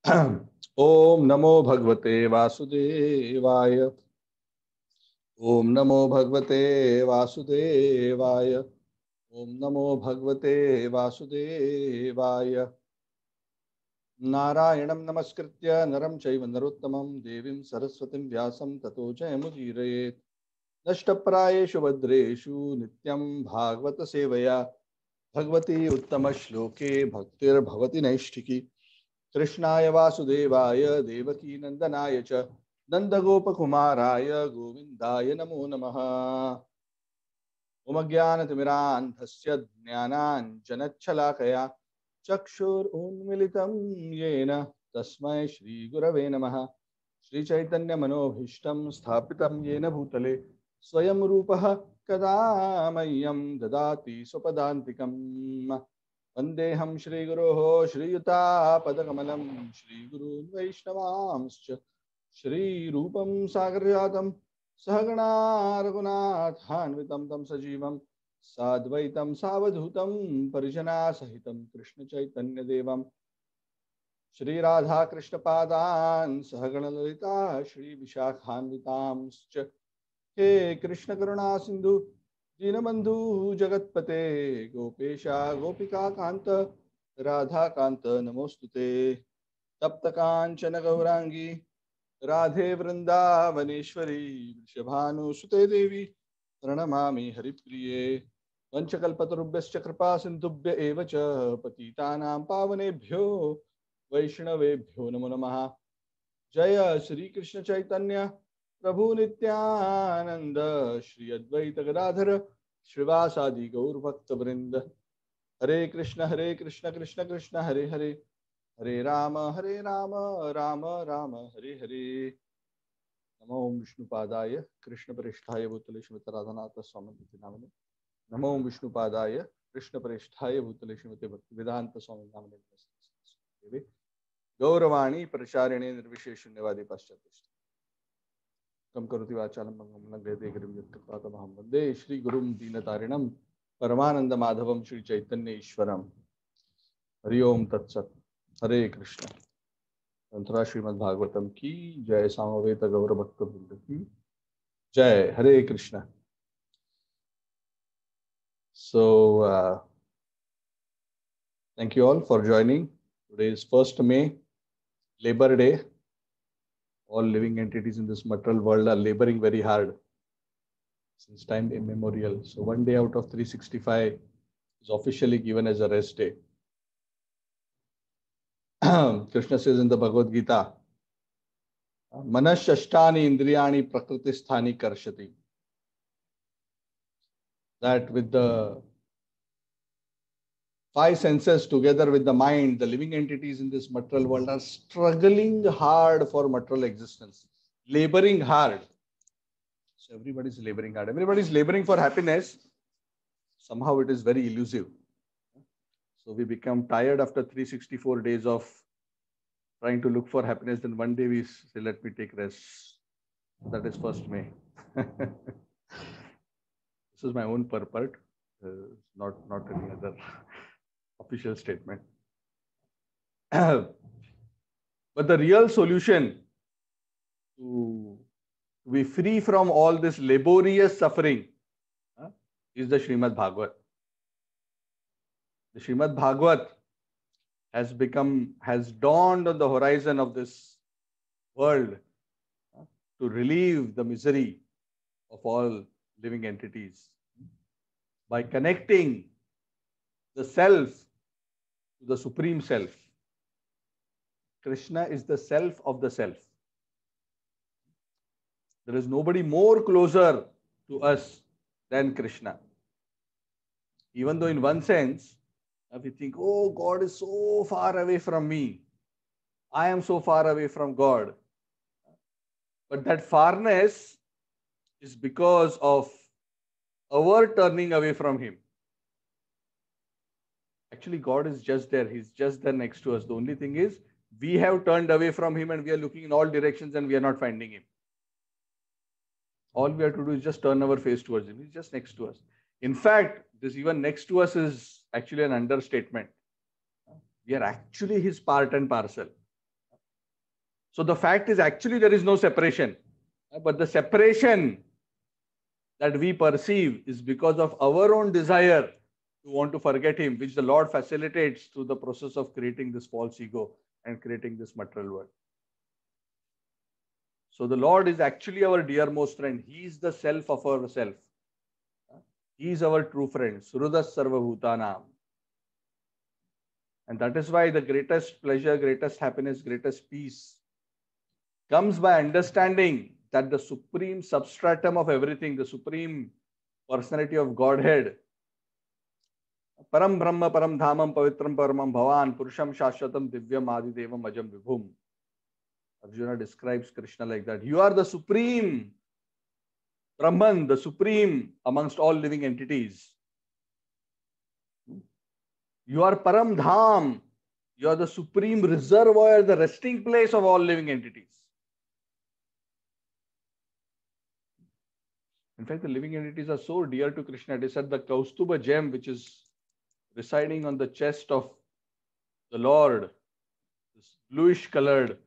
ओम नमो भगवते वासुदेवाय। ओम नमो भगवते वासुदेवाय। ओम नमो भगवते वासुदेवाय। नारायणं नमस्कृत्य नरं चैव नरोत्तमं देवीं सरस्वतीं व्यासं ततो जयमुदीरयेत्। नष्टप्रायेषु भद्रेषु नित्यं भागवत सेवया भगवती उत्तमश्लोके भक्तिर्भवति नैष्ठिकी। कृष्णाय वासुदेवाय देवकी नंदनाय च नंदगोपकुमाराय गोविन्दाय नमो नमः। उमज्ञानतिमिरान्धस्य ज्ञानाञ्जनच्छलाकया चक्षुरुन्मिलितं येन तस्मै श्रीगुरवे नमः। श्रीचैतन्यमनोभीष्टं स्थापितं येन भूतले स्वयं रूपः कदा मह्यं ददाति स्वपदान्तिकम्। वन्देऽहं श्रीगुरोः श्रीयुतापदकमलं श्रीगुरून् वैष्णवांश्च श्रीरूपं सागरजातं सहगणा रघुनाथान्वितं तं सजीवं साद्वैतं सावधूतं परिजनासहितं कृष्णचैतन्यदेवं श्रीराधाकृष्णपादान् सहगणललिता श्रीविशाखान्वितांश्च। हे कृष्ण करुणा सिंधु दीनबंधु जगतपते गोपेशा गोपिका कांत राधा कांत नमोस्तुते। तप्त कांचन गौरांगी राधे वृंदावनेश्वरी वृषभानुसुते देवी प्रणमामि हरिप्रिये। वंशकल्पतरुभ्यश्च कृपा सिन्धुभ्य एव च पतितानां पावनेभ्यो वैष्णवेभ्यो नमो नमः। जय श्री कृष्ण चैतन्य प्रभु नित्यानंद श्री अद्वैत गदाधर श्रीवासादि गौर भक्त वृंद। हरे कृष्ण कृष्ण कृष्ण हरे हरे हरे राम राम राम हरे हरे। नमो विष्णुपादाय कृष्ण प्रेष्ठाय भूतले श्रीमते राधानाथ स्वामी नामने। नमो विष्णुपादाय कृष्ण प्रेष्ठाय भूतले श्रीमते भक्ति वेदांत स्वामी नामने। गौरवाणी प्रचारिणे निर्विशेष शून्यवादी पाश्चात्य कम करोति वाचालं मंगलं लंघयते गिरिं यत्कृपातमहं वन्दे श्रीगुरुं दीनतारिणं परमानन्दमाधवं श्रीचैतन्य ईश्वरम्। हरि ओम तत्सत्। हरे कृष्ण। ग्रंथराज श्रीमद्भागवतम की जय। सामवेद गौर भक्त वृंद की जय। हरे Krishna. So thank you all for joining. Today is 1st May, Labor Day. All living entities in this material world are laboring very hard since time immemorial. So one day out of 365 is officially given as a rest day. Krishna says in the Bhagavad Gita, Manashashtani indriyani prakritisthani karshati. That with the 5 senses together with the mind, the living entities in this material world are struggling hard for material existence, laboring hard. So everybody is laboring hard. Everybody is laboring for happiness. Somehow it is very elusive. So we become tired after 364 days of trying to look for happiness. Then one day we say, let me take rest. That is 1st May. This is my own purport, not any other official statement. But the real solution to be free from all this laborious suffering is the Srimad Bhagavat. The Srimad Bhagavat has dawned on the horizon of this world to relieve the misery of all living entities by connecting the self to the supreme self. Krishna is the self of the self. There is nobody more closer to us than Krishna. Even though in one sense, we think, oh, God is so far away from me. I am so far away from God. But that farness is because of our turning away from Him. Actually, God is just there. He's just there next to us. The only thing is, we have turned away from Him and we are looking in all directions and we are not finding Him. All we have to do is just turn our face towards Him. He's just next to us. In fact, this even next to us is actually an understatement. We are actually His part and parcel. So the fact is actually there is no separation. But the separation that we perceive is because of our own desire to want to forget him, which the Lord facilitates through the process of creating this false ego and creating this material world. So the Lord is actually our dearmost friend. He is the self of ourself. He is our true friend. Surudas Sarva Bhutanam. And that is why the greatest pleasure, greatest happiness, greatest peace comes by understanding that the supreme substratum of everything, the supreme personality of Godhead, Param Brahma, Param Dhamam, Pavitram Paramam Bhavan, Purusham Shashwatam, Divyam Adidevam Ajam Vibhum. Arjuna describes Krishna like that. You are the supreme Brahman, the supreme amongst all living entities. You are Param Dham. You are the supreme reservoir, the resting place of all living entities. In fact, the living entities are so dear to Krishna. It is said the Kaustuba gem, which is residing on the chest of the Lord, this bluish colored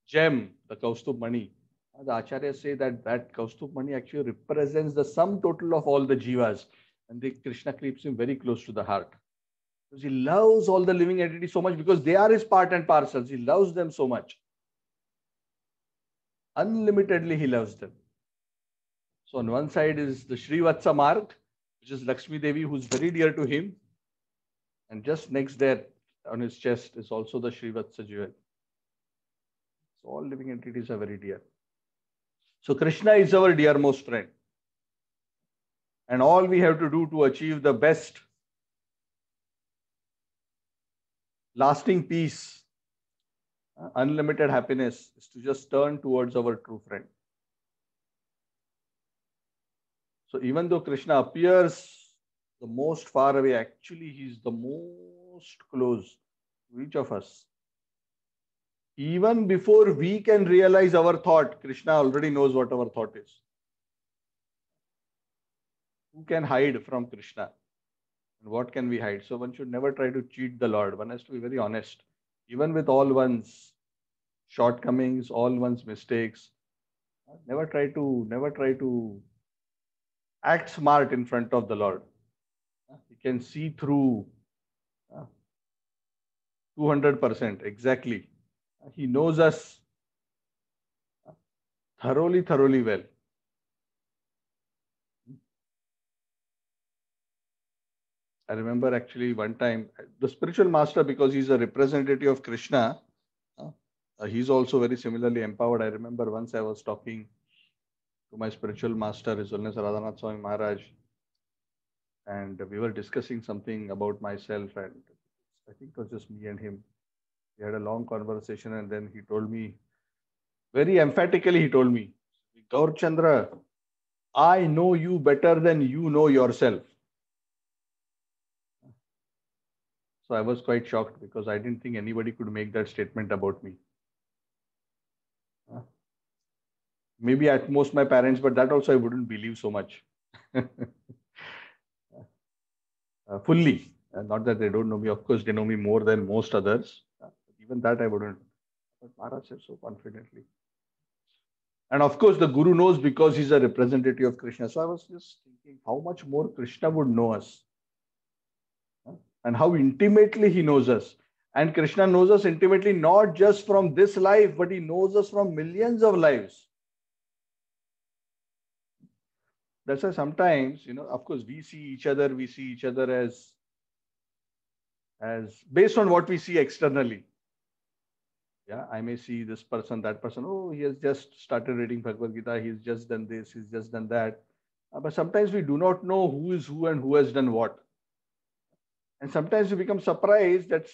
gem, the Kaustubh Mani. The Acharyas say that that Kaustubh Mani actually represents the sum total of all the jivas. And Krishna keeps him very close to the heart. Because he loves all the living entities so much because they are his part and parcels. He loves them so much. Unlimitedly he loves them. So on one side is the Srivatsa mark, which is Lakshmi Devi, who's very dear to him. And just next there on his chest is also the Srivatsa jewel. So all living entities are very dear. So Krishna is our dearmost friend. And all we have to do to achieve the best lasting peace, unlimited happiness, is to just turn towards our true friend. So even though Krishna appears the most far away, actually he is the most close to each of us. Even before we can realize our thought, Krishna already knows what our thought is. Who can hide from Krishna? And what can we hide? So one should never try to cheat the Lord. One has to be very honest. Even with all one's shortcomings, all one's mistakes, never try to act smart in front of the Lord. He can see through 200% exactly. He knows us thoroughly well. I remember actually one time, the spiritual master, because he's a representative of Krishna, he's also very similarly empowered. I remember once I was talking to my spiritual master, His Holiness Radhanath Swami Maharaj, and we were discussing something about myself, and I think it was just me and him. We had a long conversation, and then he told me, very emphatically, he told me, Gaur Chandra, I know you better than you know yourself. So I was quite shocked because I didn't think anybody could make that statement about me. Maybe at most my parents, but that also I wouldn't believe so much. Fully. Not that they don't know me. Of course, they know me more than most others. Even that I wouldn't. But Maharaj said so confidently. And of course, the Guru knows because he's a representative of Krishna. So I was just thinking how much more Krishna would know us. And how intimately he knows us. And Krishna knows us intimately, not just from this life, but he knows us from millions of lives. That's why sometimes, of course, we see each other as based on what we see externally. Yeah, I may see this person, that person. Oh, he has just started reading Bhagavad Gita. He's just done this. He's just done that. But sometimes we do not know who is who and who has done what. And sometimes we become surprised that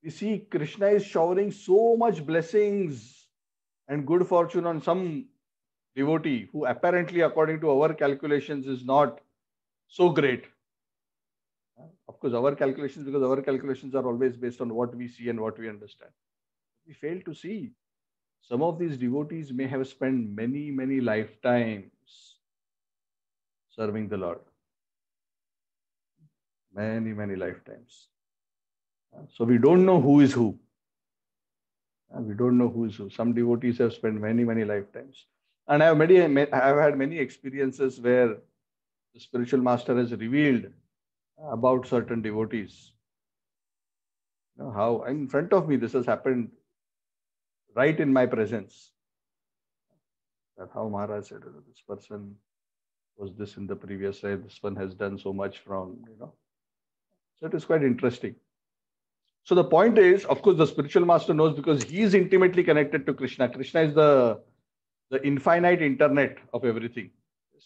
we see Krishna is showering so much blessings and good fortune on some devotee who apparently, according to our calculations, is not so great. Of course, because our calculations are always based on what we see and what we understand. We fail to see. Some of these devotees may have spent many lifetimes serving the Lord. Many lifetimes. So we don't know who is who. We don't know who's who. Some devotees have spent many, many lifetimes. And I have had many experiences where the spiritual master has revealed about certain devotees. How in front of me this has happened right in my presence. That how Maharaj said, this person was this in the previous life, this one has done so much from. So it is quite interesting. So the point is, of course, the spiritual master knows because he is intimately connected to Krishna. Krishna is the infinite internet of everything.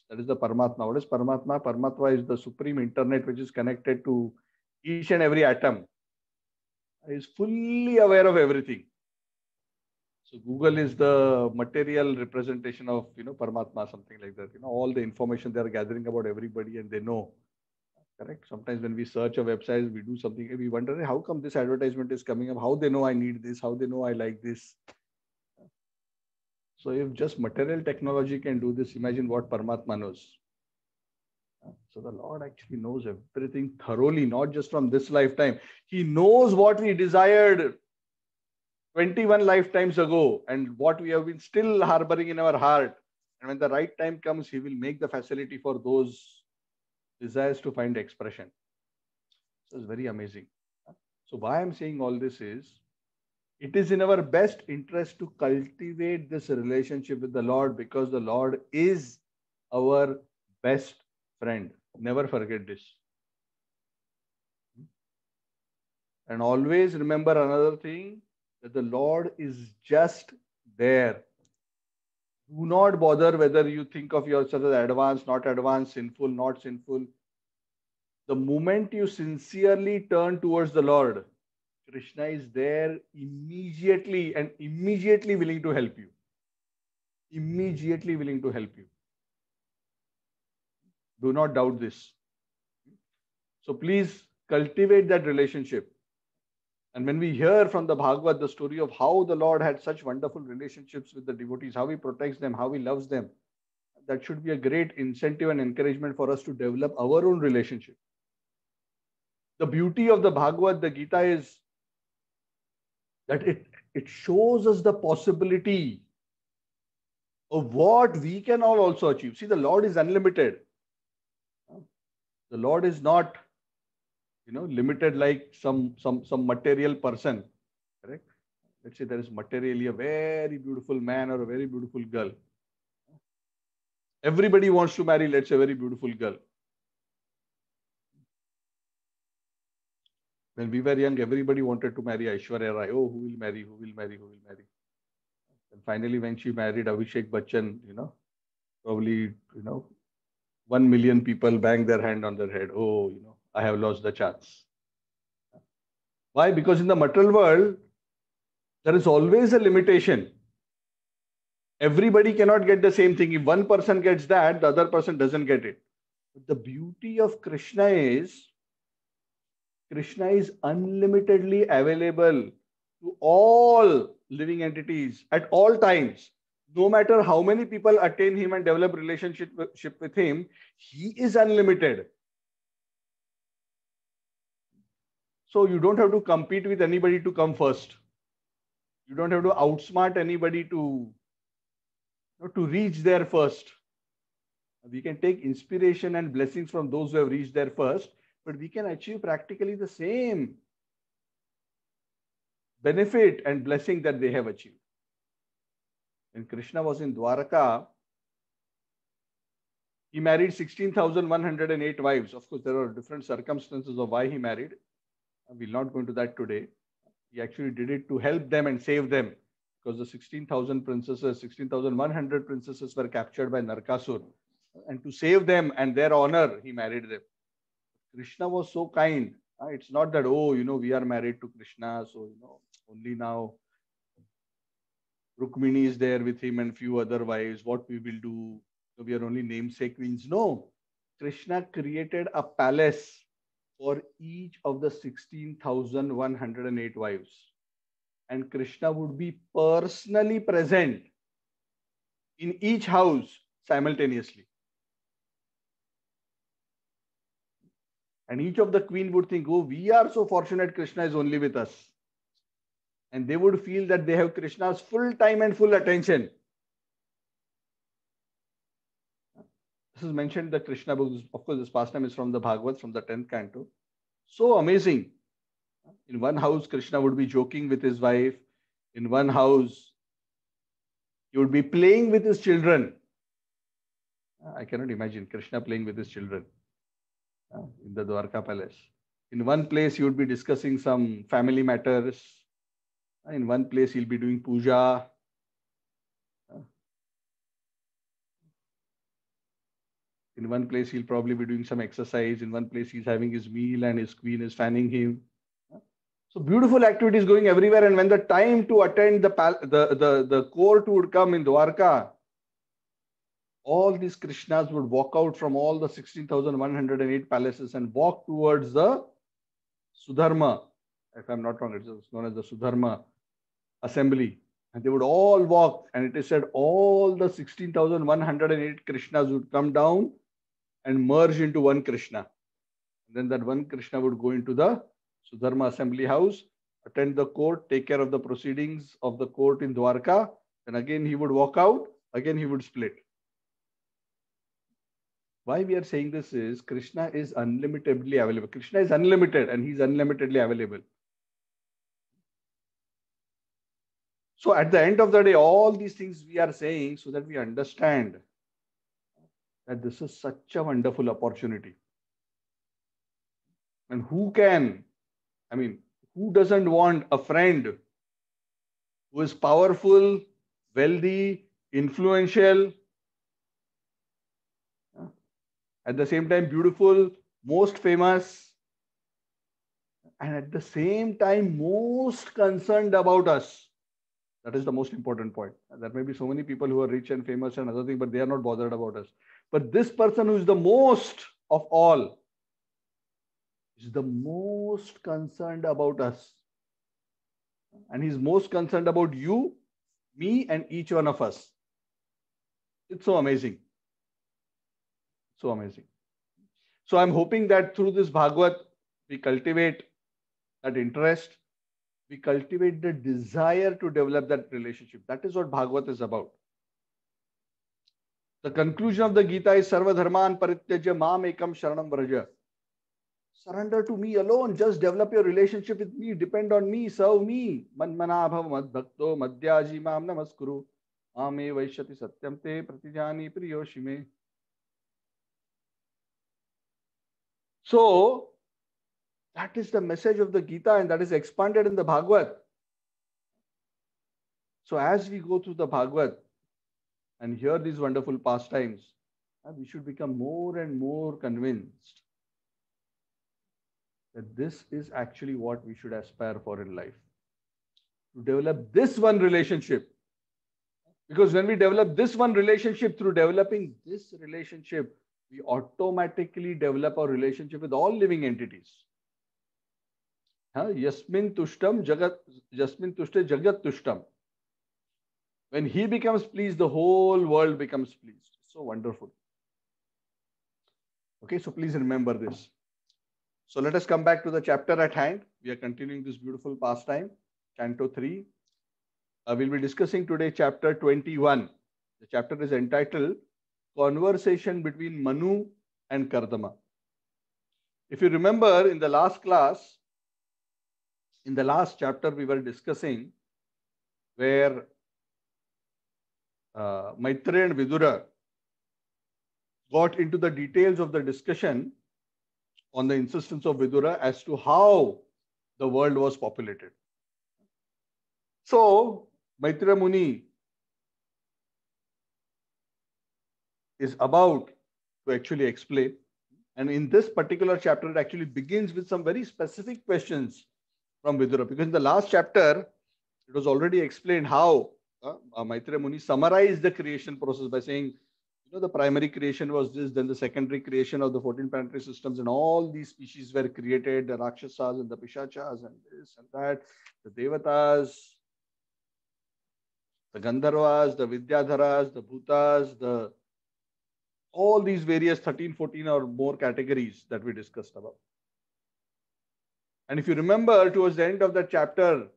That is the Paramatma. What is Paramatma? Paramatma is the supreme internet which is connected to each and every atom. He is fully aware of everything. So Google is the material representation of Paramatma, something like that. All the information they are gathering about everybody and they know. Correct. Sometimes when we search a website, we do something, we wonder, "Hey, how come this advertisement is coming up? How they know I need this? How they know I like this?" So if just material technology can do this, imagine what Paramatma knows. So the Lord actually knows everything thoroughly, not just from this lifetime. He knows what we desired 21 lifetimes ago and what we have been still harboring in our heart. And when the right time comes, He will make the facility for those desires to find expression. So it's very amazing. So why I'm saying all this is, it is in our best interest to cultivate this relationship with the Lord because the Lord is our best friend. Never forget this. And always remember another thing, that the Lord is just there. Do not bother whether you think of yourself as advanced, not advanced, sinful, not sinful. The moment you sincerely turn towards the Lord, Krishna is there immediately and immediately willing to help you. Immediately willing to help you. Do not doubt this. So please cultivate that relationship. And when we hear from the Bhagavad the story of how the Lord had such wonderful relationships with the devotees, how He protects them, how He loves them, that should be a great incentive and encouragement for us to develop our own relationship. The beauty of the Bhagavad, the Gita, is that it shows us the possibility of what we can all also achieve. See, the Lord is unlimited. The Lord is not, limited like some material person. Correct? Let's say there is materially a very beautiful man or a very beautiful girl. Everybody wants to marry, let's say, a very beautiful girl. When we were young, everybody wanted to marry Aishwarya Rai. Oh, who will marry? Who will marry? Who will marry? And finally, when she married Abhishek Bachchan, probably, 1 million people bang their hand on their head. Oh, I have lost the chance. Why? Because in the material world, there is always a limitation. Everybody cannot get the same thing. If one person gets that, the other person doesn't get it. But the beauty of Krishna is unlimitedly available to all living entities at all times. No matter how many people attain Him and develop relationship with Him, He is unlimited. So you don't have to compete with anybody to come first. You don't have to outsmart anybody to reach there first. We can take inspiration and blessings from those who have reached there first, but we can achieve practically the same benefit and blessing that they have achieved. When Krishna was in Dwaraka, he married 16,108 wives. Of course, there are different circumstances of why he married. We'll not go into that today. He actually did it to help them and save them, because the 16,100 princesses were captured by Narkasur. And to save them and their honor, he married them. Krishna was so kind. It's not that, we are married to Krishna, so, only now Rukmini is there with him and few other wives. What we will do? We are only namesake queens. No. Krishna created a palace for each of the 16,108 wives. And Krishna would be personally present in each house simultaneously. And each of the queen would think, oh, we are so fortunate Krishna is only with us. and they would feel that they have Krishna's full time and full attention. This is mentioned in the Krishna book. Of course, this pastime is from the Bhagavad, from the 10th canto. So amazing. In one house, Krishna would be joking with his wife. In one house, he would be playing with his children. I cannot imagine Krishna playing with his children in the Dwarka palace. In one place, he would be discussing some family matters. In one place, he'll be doing puja. In one place, he'll probably be doing some exercise. In one place, he's having his meal and his queen is fanning him. So beautiful activities going everywhere. And when the time to attend the court would come in Dwarka, all these Krishnas would walk out from all the 16,108 palaces and walk towards the Sudharma. If I'm not wrong, it's known as the Sudharma assembly. And they would all walk. And it is said all the 16,108 Krishnas would come down and merge into one Krishna. And then that one Krishna would go into the Sudharma assembly house, attend the court, take care of the proceedings of the court in Dwarka. Then again he would walk out, again he would split. Why we are saying this is Krishna is unlimitedly available. Krishna is unlimited and he's unlimitedly available. So at the end of the day, all these things we are saying so that we understand that this is such a wonderful opportunity. And who doesn't want a friend who is powerful, wealthy, influential, at the same time beautiful, most famous, and at the same time most concerned about us? That is the most important point. There may be so many people who are rich and famous and other things, but they are not bothered about us. But this person who is the most of all is the most concerned about us. And he's most concerned about you, me, and each one of us. It's so amazing. So amazing. So I'm hoping that through this Bhagavad, we cultivate that interest. We cultivate the desire to develop that relationship. That is what Bhagavad is about. The conclusion of the Gita is Sarva Dharman Parityajya Mam Ekam Sharanam Vraja. Surrender to me alone. Just develop your relationship with me. Depend on me. Serve me. Manmanabhav mad bhakto madhyaji mam namaskuru. Ame vaishyati satyam te pratijani priyoshime. So, that is the message of the Gita and that is expanded in the Bhagavad. So as we go through the Bhagavad and hear these wonderful pastimes, we should become more and more convinced that this is actually what we should aspire for in life. To develop this one relationship. Because when we develop this one relationship, through developing this relationship, we automatically develop our relationship with all living entities. Yasmin tushtam jagat, Yasmin tushte jagat tushtam. When he becomes pleased, the whole world becomes pleased. So wonderful. Okay, so please remember this. So let us come back to the chapter at hand. We are continuing this beautiful pastime, Canto 3. We'll be discussing today chapter 21. The chapter is entitled Conversation between Manu and Kardama. If you remember in the last class, in the last chapter we were discussing where Maitreya and Vidura got into the details of the discussion on the insistence of Vidura as to how the world was populated. So Maitreya Muni is about to actually explain. And in this particular chapter, it actually begins with some very specific questions from Vidura. Because in the last chapter, it was already explained how Maitreya Muni summarized the creation process by saying, the primary creation was this, then the secondary creation of the 14 planetary systems, and all these species were created, the Rakshasas and the Pishachas and this and that, the Devatas, the Gandharvas, the Vidyadharas, the Bhutas, all these various 13, 14 or more categories that we discussed about. And if you remember, towards the end of that chapter,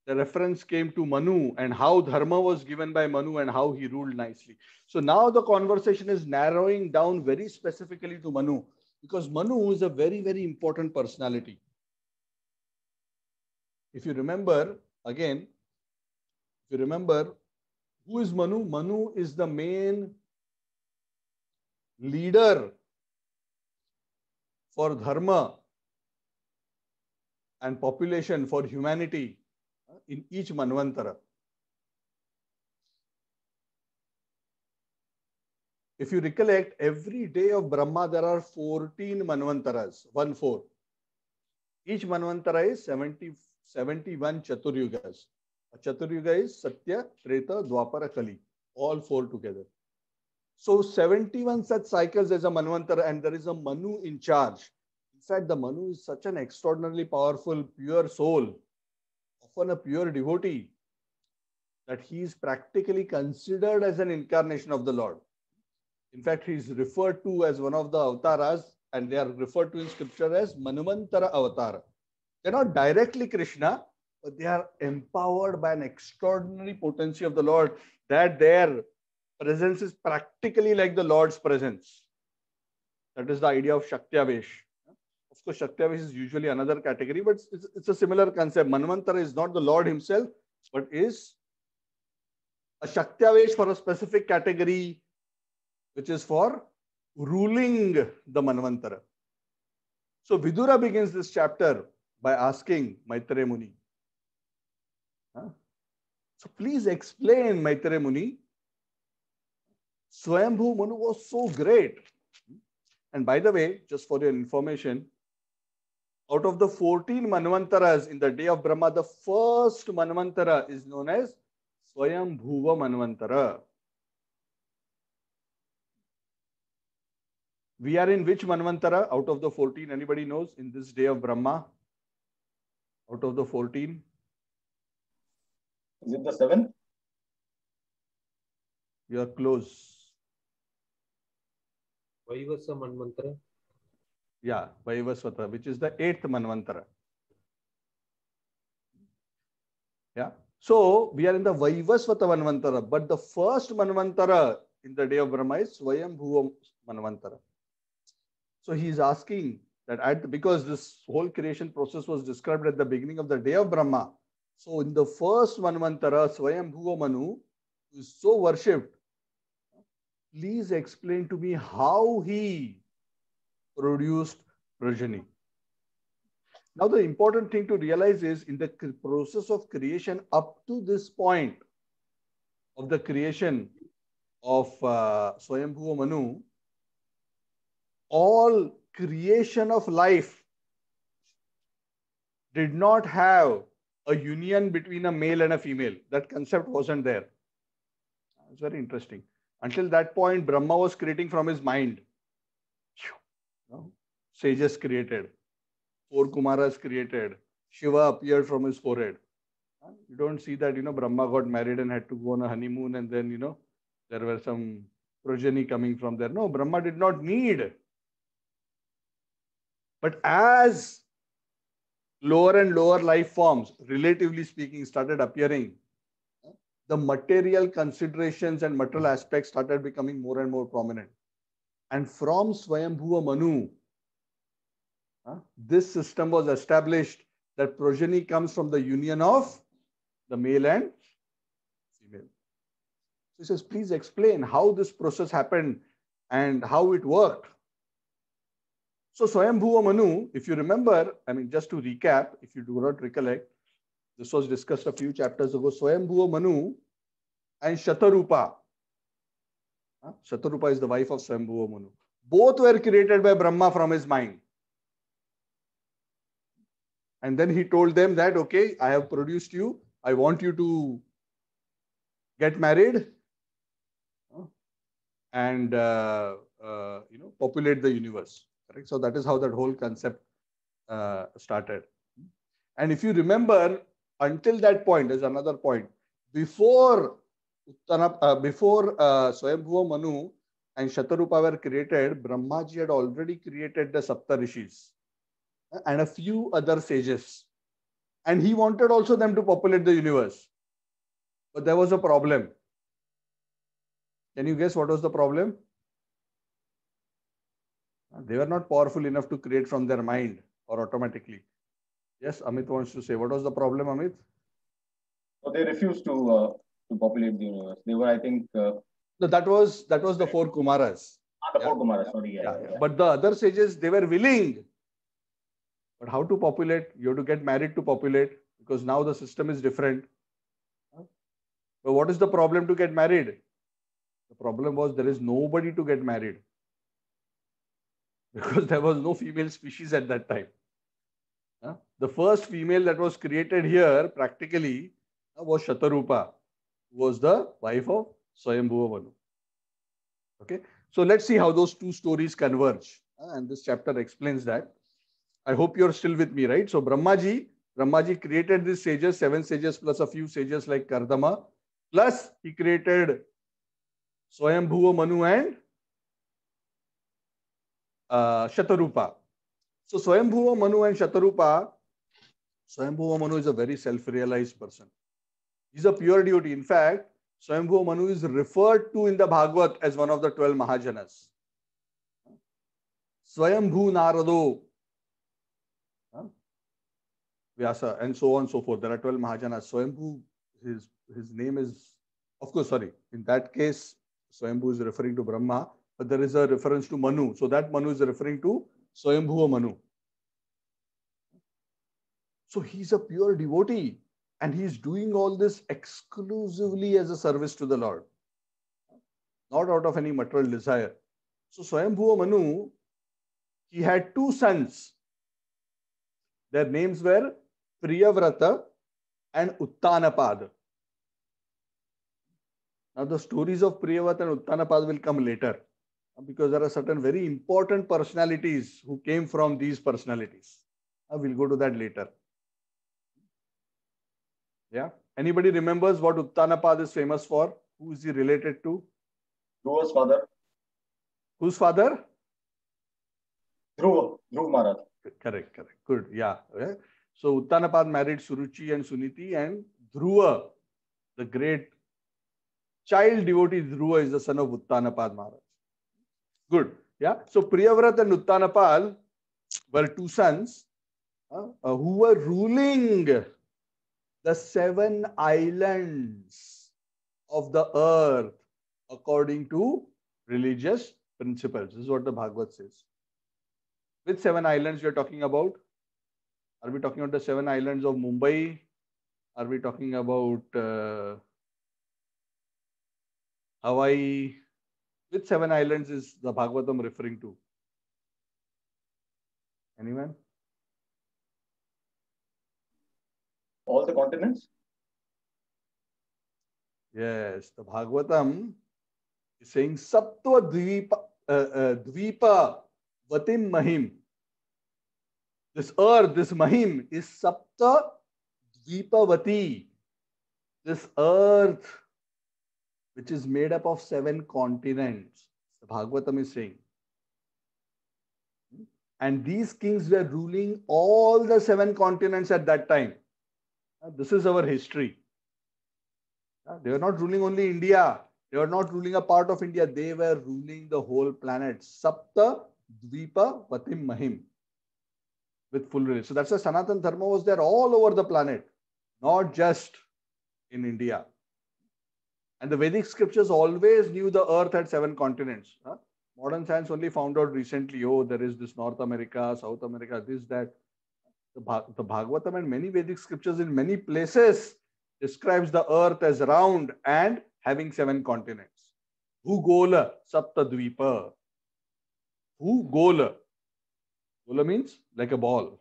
the reference came to Manu and how dharma was given by Manu and how he ruled nicely. So now the conversation is narrowing down very specifically to Manu, because Manu is a very, very important personality. If you remember, again, if you remember, who is Manu? Manu is the main leader for dharma and population for humanity in each Manvantara. If you recollect, every day of Brahma, there are 14 Manvantaras, 1-4. Each Manvantara is 71 Chaturyugas. A Chaturyuga is Satya, Treta, Dwapara, Kali, all 4 together. So 71 such cycles as a Manvantara, and there is a Manu in charge. In fact, the Manu is such an extraordinarily powerful, pure soul, often a pure devotee, that he is practically considered as an incarnation of the Lord. In fact, he is referred to as one of the avataras, and they are referred to in scripture as Manvantara avatar. They are not directly Krishna, but they are empowered by an extraordinary potency of the Lord, that their presence is practically like the Lord's presence. That is the idea of Shaktyavesh. Of course, Shaktyavesh is usually another category, but it's a similar concept. Manvantara is not the Lord himself, but is a Shaktyavesh for a specific category, which is for ruling the Manvantara. So Vidura begins this chapter by asking Maitreya Muni, so please explain, Maitreya Muni, Swayambhu Manu was so great. And by the way, just for your information, out of the 14 Manvantaras in the day of Brahma, the first Manvantara is known as Swayambhuva Manvantara. We are in which Manvantara out of the 14? Anybody knows in this day of Brahma? Out of the 14? Is it the 7th? You are close. Vaivasa Manvantara. Yeah, Vaivasvata, which is the 8th Manvantara. Yeah. So we are in the Vaivasvata Manvantara, but the first Manvantara in the day of Brahma is Swayambhuva Manvantara. So he is asking that because this whole creation process was described at the beginning of the day of Brahma. So in the first Manvantara, Swayambhuva Manu is so worshipped. Please explain to me how he produced progeny. Now, the important thing to realize is in the process of creation up to this point of the creation of Swayambhuva Manu, all creation of life did not have a union between a male and a female. That concept wasn't there. It's very interesting. Until that point, Brahma was creating from his mind. Sages created. 4 Kumaras created. Shiva appeared from his forehead. You don't see that, Brahma got married and had to go on a honeymoon and then, there were some progeny coming from there. No, Brahma did not need. But as lower and lower life forms, relatively speaking, started appearing, the material considerations and material aspects started becoming more and more prominent. And from Swayambhuva Manu, this system was established that progeny comes from the union of the male and female. So he says, please explain how this process happened and how it worked. So Swayambhuva Manu, if you remember, just to recap, if you do not recollect, this was discussed a few chapters ago. Swayambhuva Manu and Shatarupa. Shatarupa is the wife of Swayambhuva Manu. Both were created by Brahma from his mind. And then he told them that, okay, I have produced you. I want you to get married and populate the universe. Correct? So that is how that whole concept started. And if you remember, until that point, there's another point. Before Swayambhuva Manu and Shatarupa were created, Brahmaji had already created the Sapta Rishis and a few other sages. And he wanted also them to populate the universe. But there was a problem. Can you guess what was the problem? They were not powerful enough to create from their mind or automatically. Yes, Amit wants to say. What was the problem, Amit? So they refused to populate the universe. They were, I think, No, that was the four Kumaras. the Yeah. four Kumaras. Sorry, Yeah. But the other sages, they were willing. But how to populate? You have to get married to populate, because now the system is different. But what is the problem to get married? The problem was there is nobody to get married, because there was no female species at that time. The first female that was created here practically was Shatarupa, who was the wife of Swayambhuva Manu. Okay, so let's see how those two stories converge. And this chapter explains that. I hope you're still with me, right? So Brahmaji created these sages, 7 sages plus a few sages like Kardama, plus he created Swayambhuva Manu and Shatarupa. So Swayambhuva Manu and Shatarupa, Swayambhuva Manu is a very self-realized person. He's a pure devotee. In fact, Swayambhuva Manu is referred to in the Bhagavad as one of the 12 Mahajanas. Swayambhu Narado, Vyasa, and so on and so forth. There are 12 Mahajanas. Swayambhu, his name is, of course, sorry. In that case, Swayambhu is referring to Brahma, but there is a reference to Manu. So that Manu is referring to Swayambhuva Manu. So he's a pure devotee, and he's doing all this exclusively as a service to the Lord, not out of any material desire. So Swayambhuva Manu, he had 2 sons. Their names were Priyavrata and Uttanapad. Now the stories of Priyavrata and Uttanapad will come later, because there are certain very important personalities who came from these personalities. We'll go to that later. Yeah. Anybody remembers what Uttanapad is famous for? Who is he related to? Dhruva's father. Whose father? Dhruva Maharaj. Correct. Good. Yeah. So Uttanapad married Suruchi and Suniti, and Dhruva, the great child devotee Dhruva, is the son of Uttanapad Maharaj. Good. Yeah. So Priyavrata and Uttanapad were 2 sons who were ruling the 7 islands of the earth according to religious principles. This is what the Bhagavad says. Which 7 islands we are talking about? Are we talking about the 7 islands of Mumbai? Are we talking about Hawaii? Which 7 islands is the Bhagavatam referring to? Anyone? All the continents? Yes, the Bhagavatam is saying Saptva Dvipa Vatim Mahim. This earth, this Mahim is Sapta Dvipavati. This earth, which is made up of 7 continents, the Bhagavatam is saying. And these kings were ruling all the 7 continents at that time. This is our history. They were not ruling only India. They were not ruling a part of India. They were ruling the whole planet. Sapta Dvipa Vatim Mahim. With full religion. So that's why Sanatana Dharma was there all over the planet, not just in India. And the Vedic scriptures always knew the earth had 7 continents. Modern science only found out recently, oh, there is this North America, South America, this, that. The Bhagavatam and many Vedic scriptures in many places describes the earth as round and having 7 continents. Bhugola Saptadvipa. Bhugola. Gola means like a ball.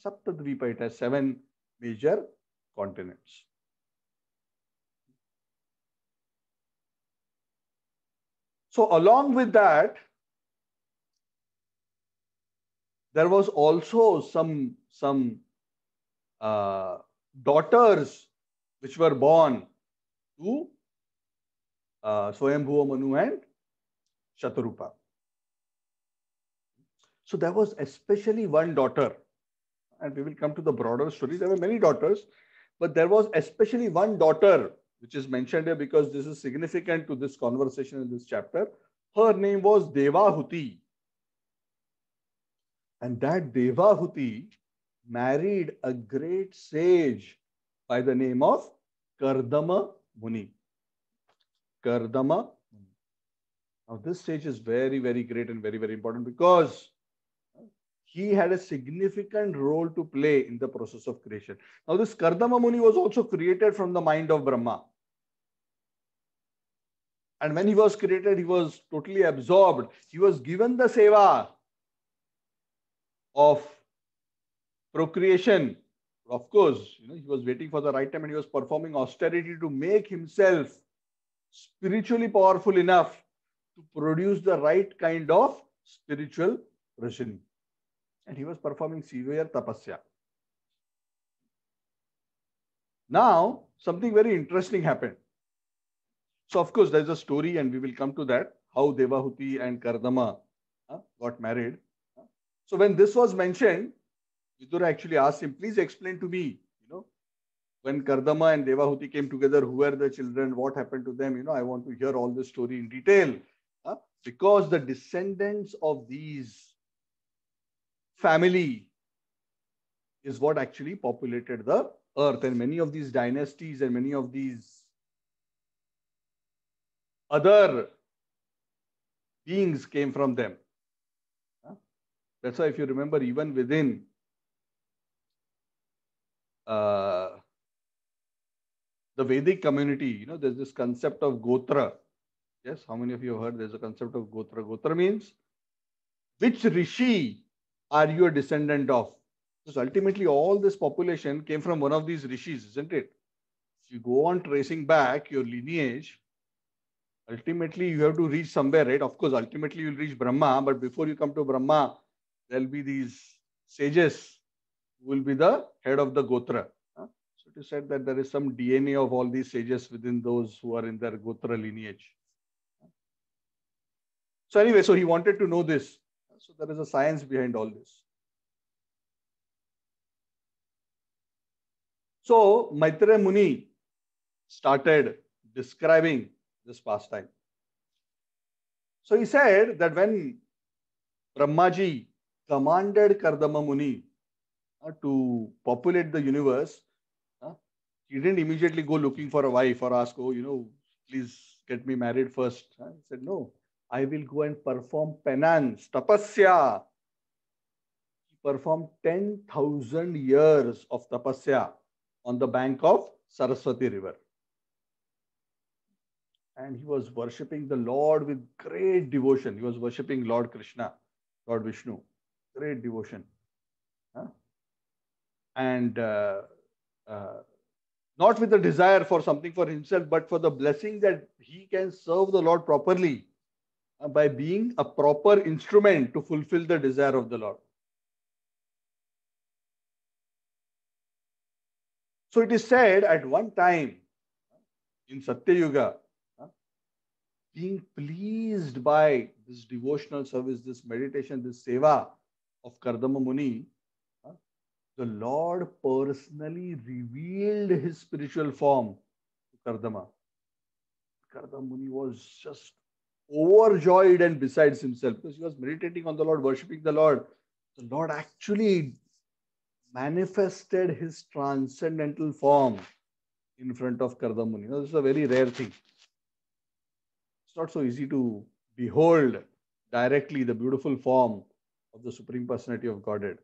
Saptadvipa, it has 7 major continents. So along with that, there was also some daughters which were born to Swayambhuva Manu and Shatarupa. So there was especially one daughter. And we will come to the broader story. There were many daughters, but there was especially one daughter which is mentioned here because this is significant to this conversation in this chapter. Her name was Devahuti. And that Devahuti married a great sage by the name of Kardama Muni. Kardama. Now, this sage is very, very great and very, very important because he had a significant role to play in the process of creation. Now, this Kardama Muni was also created from the mind of Brahma. And when he was created, he was totally absorbed. He was given the seva of procreation. Of course, he was waiting for the right time and he was performing austerity to make himself spiritually powerful enough to produce the right kind of spiritual progeny. And he was performing severe tapasya. Now, something very interesting happened. So, of course, there's a story and we will come to that, how Devahuti and Kardama got married. So, when this was mentioned, Vidura actually asked him, please explain to me, when Kardama and Devahuti came together, who were the children, what happened to them? I want to hear all this story in detail. Because the descendants of these family is what actually populated the earth. And many of these dynasties and many of these other beings came from them. That's why if you remember, even within the Vedic community, there's this concept of Gotra. Yes, how many of you have heard there's a concept of Gotra? Gotra means which rishi are you a descendant of? Because ultimately all this population came from one of these rishis, isn't it? If you go on tracing back your lineage, ultimately you have to reach somewhere, right? Of course, ultimately you'll reach Brahma, but before you come to Brahma, there'll be these sages who will be the head of the Gotra. So it is said that there is some DNA of all these sages within those who are in their Gotra lineage. So anyway, so he wanted to know this. So there is a science behind all this. So Maitreya Muni started describing this pastime. So he said that when Brahmaji commanded Kardama Muni to populate the universe, he didn't immediately go looking for a wife or ask, please get me married first. He said, no, I will go and perform penance, tapasya. He performed 10,000 years of tapasya on the bank of Saraswati river. And he was worshipping the Lord with great devotion. He was worshipping Lord Krishna, Lord Vishnu, great devotion. And not with a desire for something for himself, but for the blessing that he can serve the Lord properly by being a proper instrument to fulfill the desire of the Lord. So it is said at one time in Satya Yuga, being pleased by this devotional service, this meditation, this seva of Kardama Muni, the Lord personally revealed his spiritual form to Kardama. Kardama Muni was just overjoyed and besides himself because he was meditating on the Lord, worshipping the Lord. The Lord actually manifested his transcendental form in front of Kardama Muni. This is a very rare thing. It's not so easy to behold directly the beautiful form of the Supreme Personality of Godhead.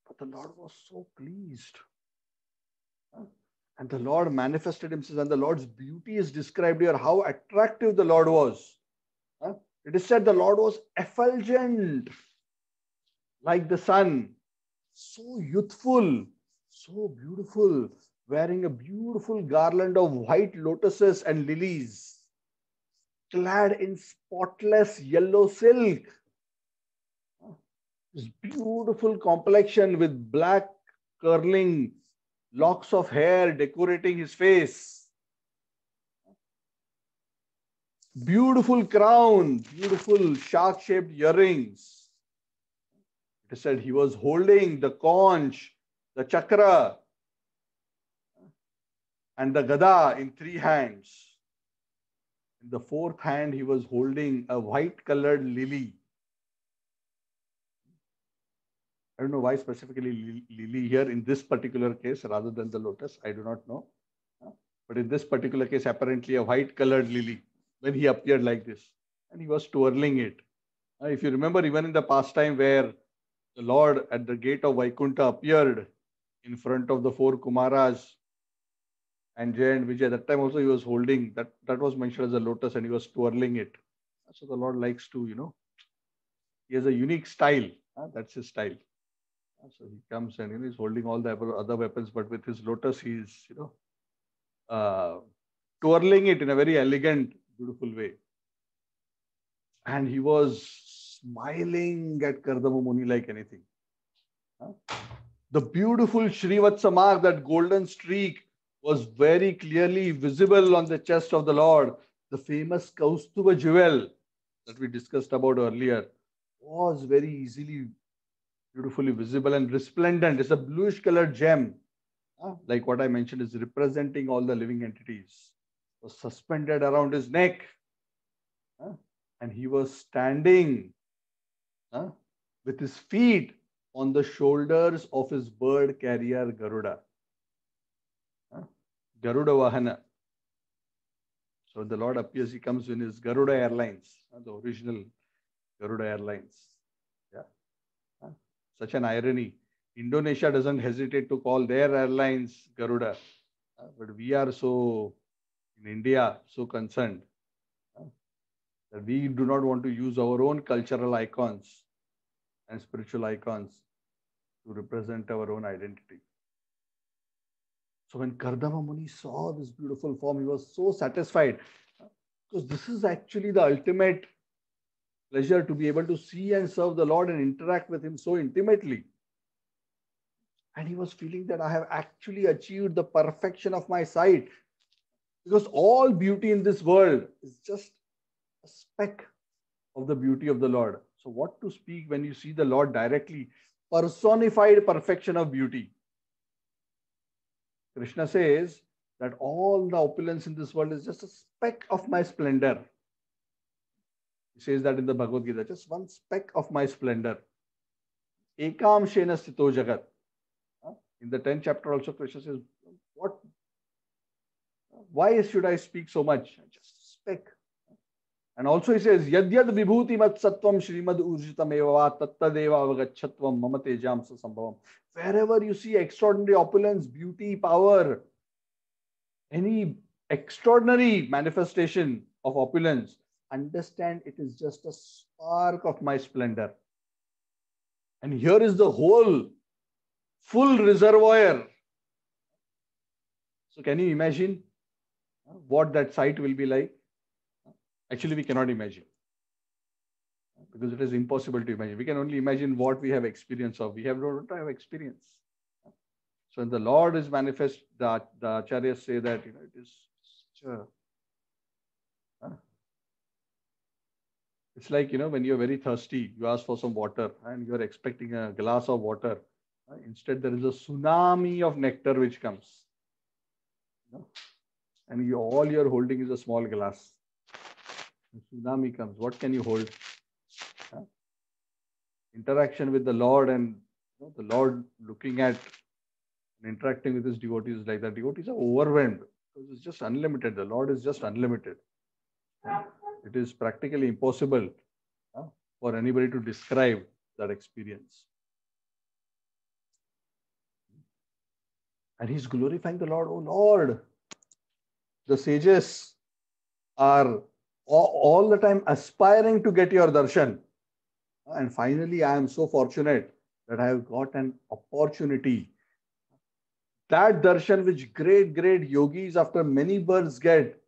But the Lord was so pleased. And the Lord manifested himself, and the Lord's beauty is described here, how attractive the Lord was. It is said the Lord was effulgent like the sun, so youthful, so beautiful, wearing a beautiful garland of white lotuses and lilies, clad in spotless yellow silk. His beautiful complexion with black curling locks of hair decorating his face. Beautiful crown, beautiful shark-shaped earrings. It is said he was holding the conch the chakra, and the gada in 3 hands. In the 4th hand, he was holding a white-colored lily. I don't know why specifically lily here in this particular case rather than the lotus. I do not know. But in this particular case, apparently a white-colored lily when he appeared like this. And he was twirling it. If you remember, even in the past time where the Lord at the gate of Vaikuntha appeared in front of the 4 Kumaras and Jay and Vijay, that time also he was holding, that was mentioned as a lotus and he was twirling it. So the Lord likes to, he has a unique style. That's his style. So he comes and he's holding all the other weapons, but with his lotus, he's, twirling it in a very elegant, beautiful way. And he was smiling at Kardama Muni like anything. The beautiful Srivatsa mark, that golden streak, was very clearly visible on the chest of the Lord. The famous Kaustuva jewel that we discussed about earlier was very easily, beautifully visible and resplendent. It's a bluish colored gem. Like what I mentioned, is representing all the living entities. It was suspended around his neck. And he was standing with his feet on the shoulders of his bird carrier Garuda. Garuda Vahana. So when the Lord appears, he comes in his Garuda Airlines, the original Garuda Airlines. Yeah. Such an irony. Indonesia doesn't hesitate to call their airlines Garuda. But we are so, in India, so concerned that we do not want to use our own cultural icons and spiritual icons to represent our own identity. So when Kardama Muni saw this beautiful form, he was so satisfied, because this is actually the ultimate pleasure, to be able to see and serve the Lord and interact with him so intimately. And he was feeling that I have actually achieved the perfection of my sight, because all beauty in this world is just a speck of the beauty of the Lord. So what to speak when you see the Lord directly, personified perfection of beauty. Krishna says that all the opulence in this world is just a speck of my splendor. He says that in the Bhagavad Gita, just one speck of my splendor. Ekam Shena Sthito Jagat. In the 10th chapter also, Krishna says, why should I speak so much? Just a speck. And also he says, Yadyad vibhuti mat sattvam shrimad urjitam eva tattadeva avagachatvam mama tejamsa sambhavam. Wherever you see extraordinary opulence, beauty, power, any extraordinary manifestation of opulence, understand it is just a spark of my splendor. And here is the whole full reservoir. So can you imagine what that sight will be like? Actually, we cannot imagine, because it is impossible to imagine. We can only imagine what we have experience of. We have not have experience. So when the Lord is manifest, the acharyas say that it is such a, it's like, when you're very thirsty, you ask for some water and you're expecting a glass of water. Instead, there is a tsunami of nectar which comes. And all you're holding is a small glass. The tsunami comes. What can you hold? Interaction with the Lord, and the Lord looking at and interacting with his devotees like that. Devotees are overwhelmed because it's just unlimited. The Lord is just unlimited. It is practically impossible for anybody to describe that experience. And he's glorifying the Lord. Oh Lord, the sages are all the time aspiring to get your darshan. And finally, I am so fortunate that I have got an opportunity. That darshan which great yogis after many births get,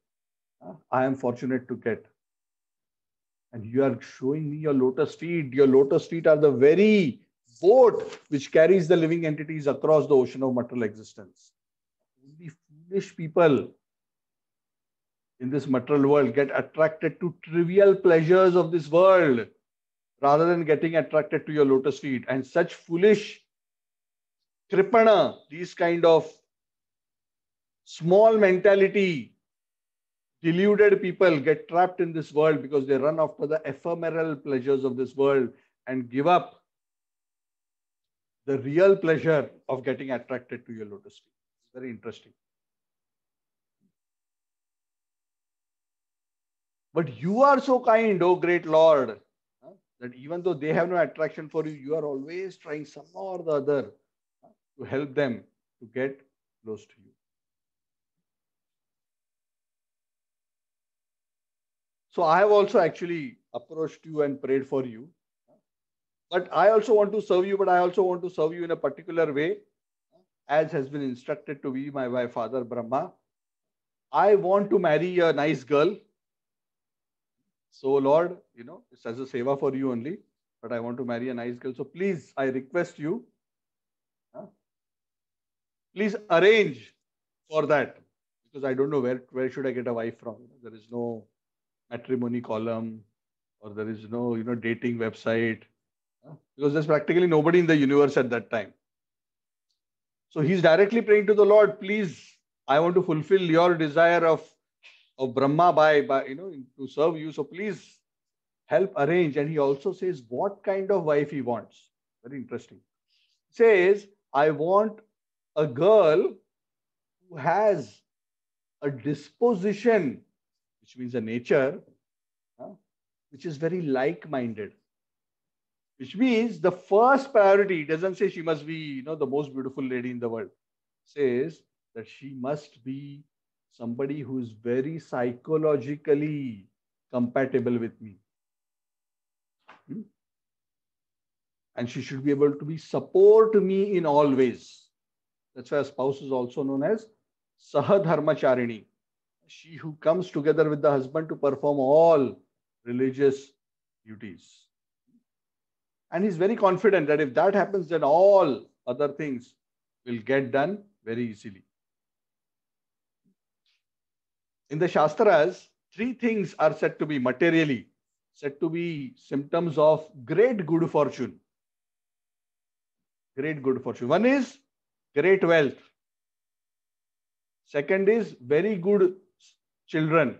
I am fortunate to get. And you are showing me your lotus feet. Your lotus feet are the very boat which carries the living entities across the ocean of material existence. Only foolish people in this material world get attracted to trivial pleasures of this world rather than getting attracted to your lotus feet. And such foolish kripana, these kind of small mentality, deluded people get trapped in this world because they run after the ephemeral pleasures of this world and give up the real pleasure of getting attracted to your lotus feet. It's very interesting. But you are so kind, oh great Lord, that even though they have no attraction for you, you are always trying somehow or the other to help them to get close to you. So I have also actually approached you and prayed for you. But I also want to serve you, but I also want to serve you in a particular way, as has been instructed to me by my father Brahma. I want to marry a nice girl. So Lord, it's as a seva for you only, but I want to marry a nice girl. So please, I request you, please arrange for that, because I don't know where should I get a wife from. There is no matrimony column, or there is no dating website, because there's practically nobody in the universe at that time. So he's directly praying to the Lord, please, I want to fulfill your desire of Brahma by to serve you. So please help arrange. And he also says what kind of wife he wants. Very interesting. He says, I want a girl who has a disposition, which means a nature, which is very like-minded. Which means the first priority doesn't say she must be, the most beautiful lady in the world. It says that she must be somebody who is very psychologically compatible with me. And she should be able to support me in all ways. That's why a spouse is also known as Sahadharmacharini. She who comes together with the husband to perform all religious duties. And he's very confident that if that happens, then all other things will get done very easily. In the Shastras, 3 things are said to be materially, said to be symptoms of great good fortune. Great good fortune. One is great wealth. Second is very good children.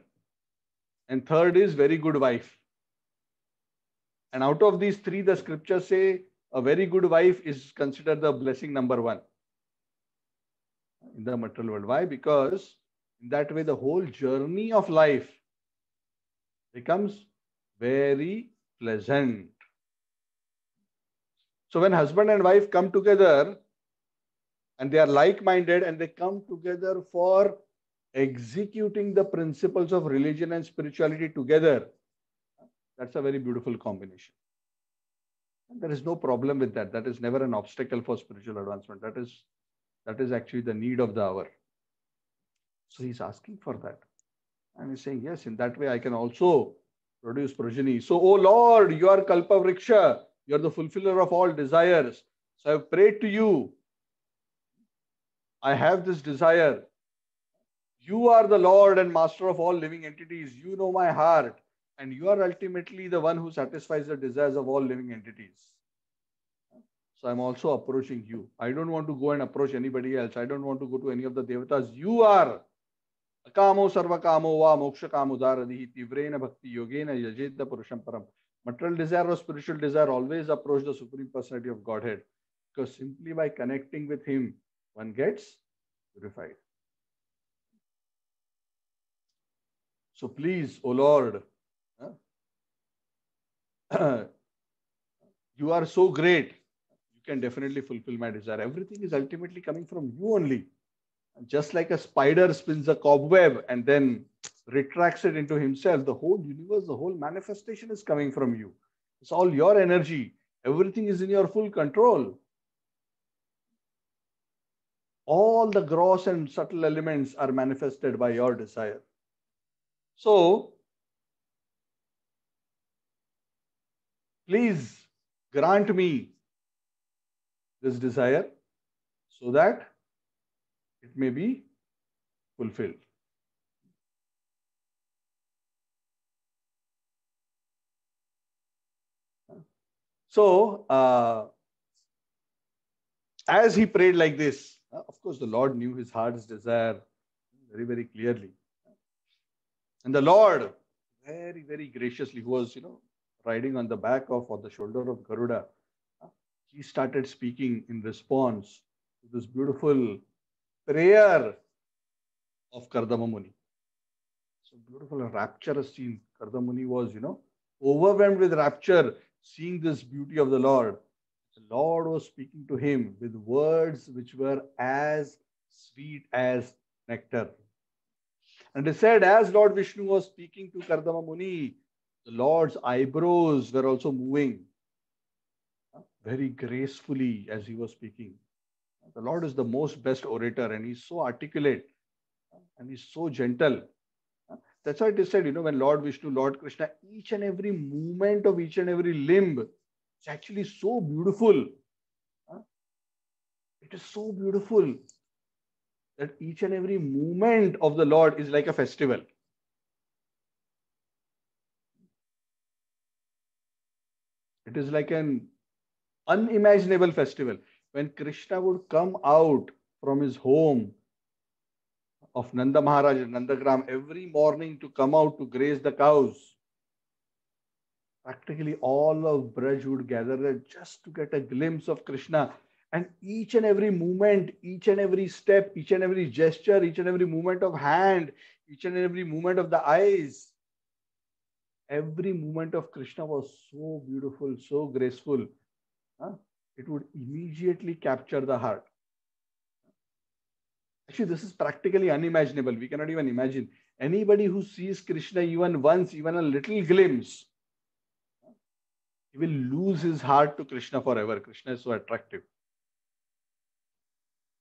And third is very good wife. And out of these 3, the scriptures say a very good wife is considered the blessing number 1 in the material world. Why? Because in that way, the whole journey of life becomes very pleasant. So when husband and wife come together and they are like-minded and they come together for executing the principles of religion and spirituality together, that's a very beautiful combination. And there is no problem with that. That is never an obstacle for spiritual advancement. That is actually the need of the hour. So he's asking for that. And he's saying, yes, in that way I can also produce progeny. So, oh Lord, you are Kalpavriksha. You are the fulfiller of all desires. So I have prayed to you. I have this desire. You are the Lord and Master of all living entities. You know my heart. And you are ultimately the one who satisfies the desires of all living entities. So I'm also approaching you. I don't want to go and approach anybody else. I don't want to go to any of the devatas. You are Akamo sarvakamo va moksha kamudaradihi tivrena bhakti yogena yajeta purusham param. Material desire or spiritual desire always approach the Supreme Personality of Godhead, because simply by connecting with Him, one gets purified. So please, O Lord, you are so great. You can definitely fulfill my desire. Everything is ultimately coming from you only. Just like a spider spins a cobweb and then retracts it into himself, the whole universe, the whole manifestation is coming from you. It's all your energy. Everything is in your full control. All the gross and subtle elements are manifested by your desire. So, please grant me this desire so that it may be fulfilled. So, As he prayed like this, of course, the Lord knew his heart's desire very, very clearly. And the Lord, very, very graciously, who was, riding on the back of or the shoulder of Garuda, he started speaking in response to this beautiful prayer of Kardama Muni. So beautiful, rapturous scene. Kardama Muni was, overwhelmed with rapture, seeing this beauty of the Lord. The Lord was speaking to him with words which were as sweet as nectar. And they said, as Lord Vishnu was speaking to Kardama Muni, the Lord's eyebrows were also moving very gracefully as he was speaking. The Lord is the most best orator, and he's so articulate and he's so gentle. That's why it is said, when Lord Vishnu, Lord Krishna, each and every movement of each and every limb is actually so beautiful. It is so beautiful that each and every movement of the Lord is like a festival. It is like an unimaginable festival. When Krishna would come out from his home of Nanda Maharaj and Nandagram every morning to come out to graze the cows, practically all of Braj would gather there just to get a glimpse of Krishna. And each and every movement, each and every step, each and every gesture, each and every movement of hand, each and every movement of the eyes, every movement of Krishna was so beautiful, so graceful. It would immediately capture the heart. Actually, this is practically unimaginable. We cannot even imagine. Anybody who sees Krishna even once, even a little glimpse, he will lose his heart to Krishna forever. Krishna is so attractive.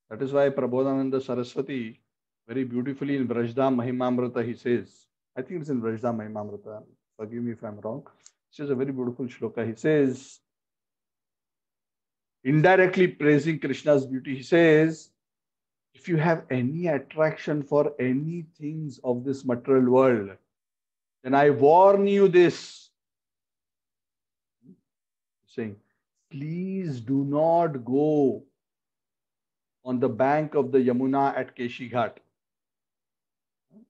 That is why Prabodhananda Saraswati, very beautifully in Vrajdam Mahimamrita, he says, I think it's in Vrajdam Mahimamrita, forgive me if I'm wrong. He says a very beautiful shloka. He says, indirectly praising Krishna's beauty, he says, if you have any attraction for any things of this material world, then I warn you this. Saying, please do not go on the bank of the Yamuna at Keshi Ghat.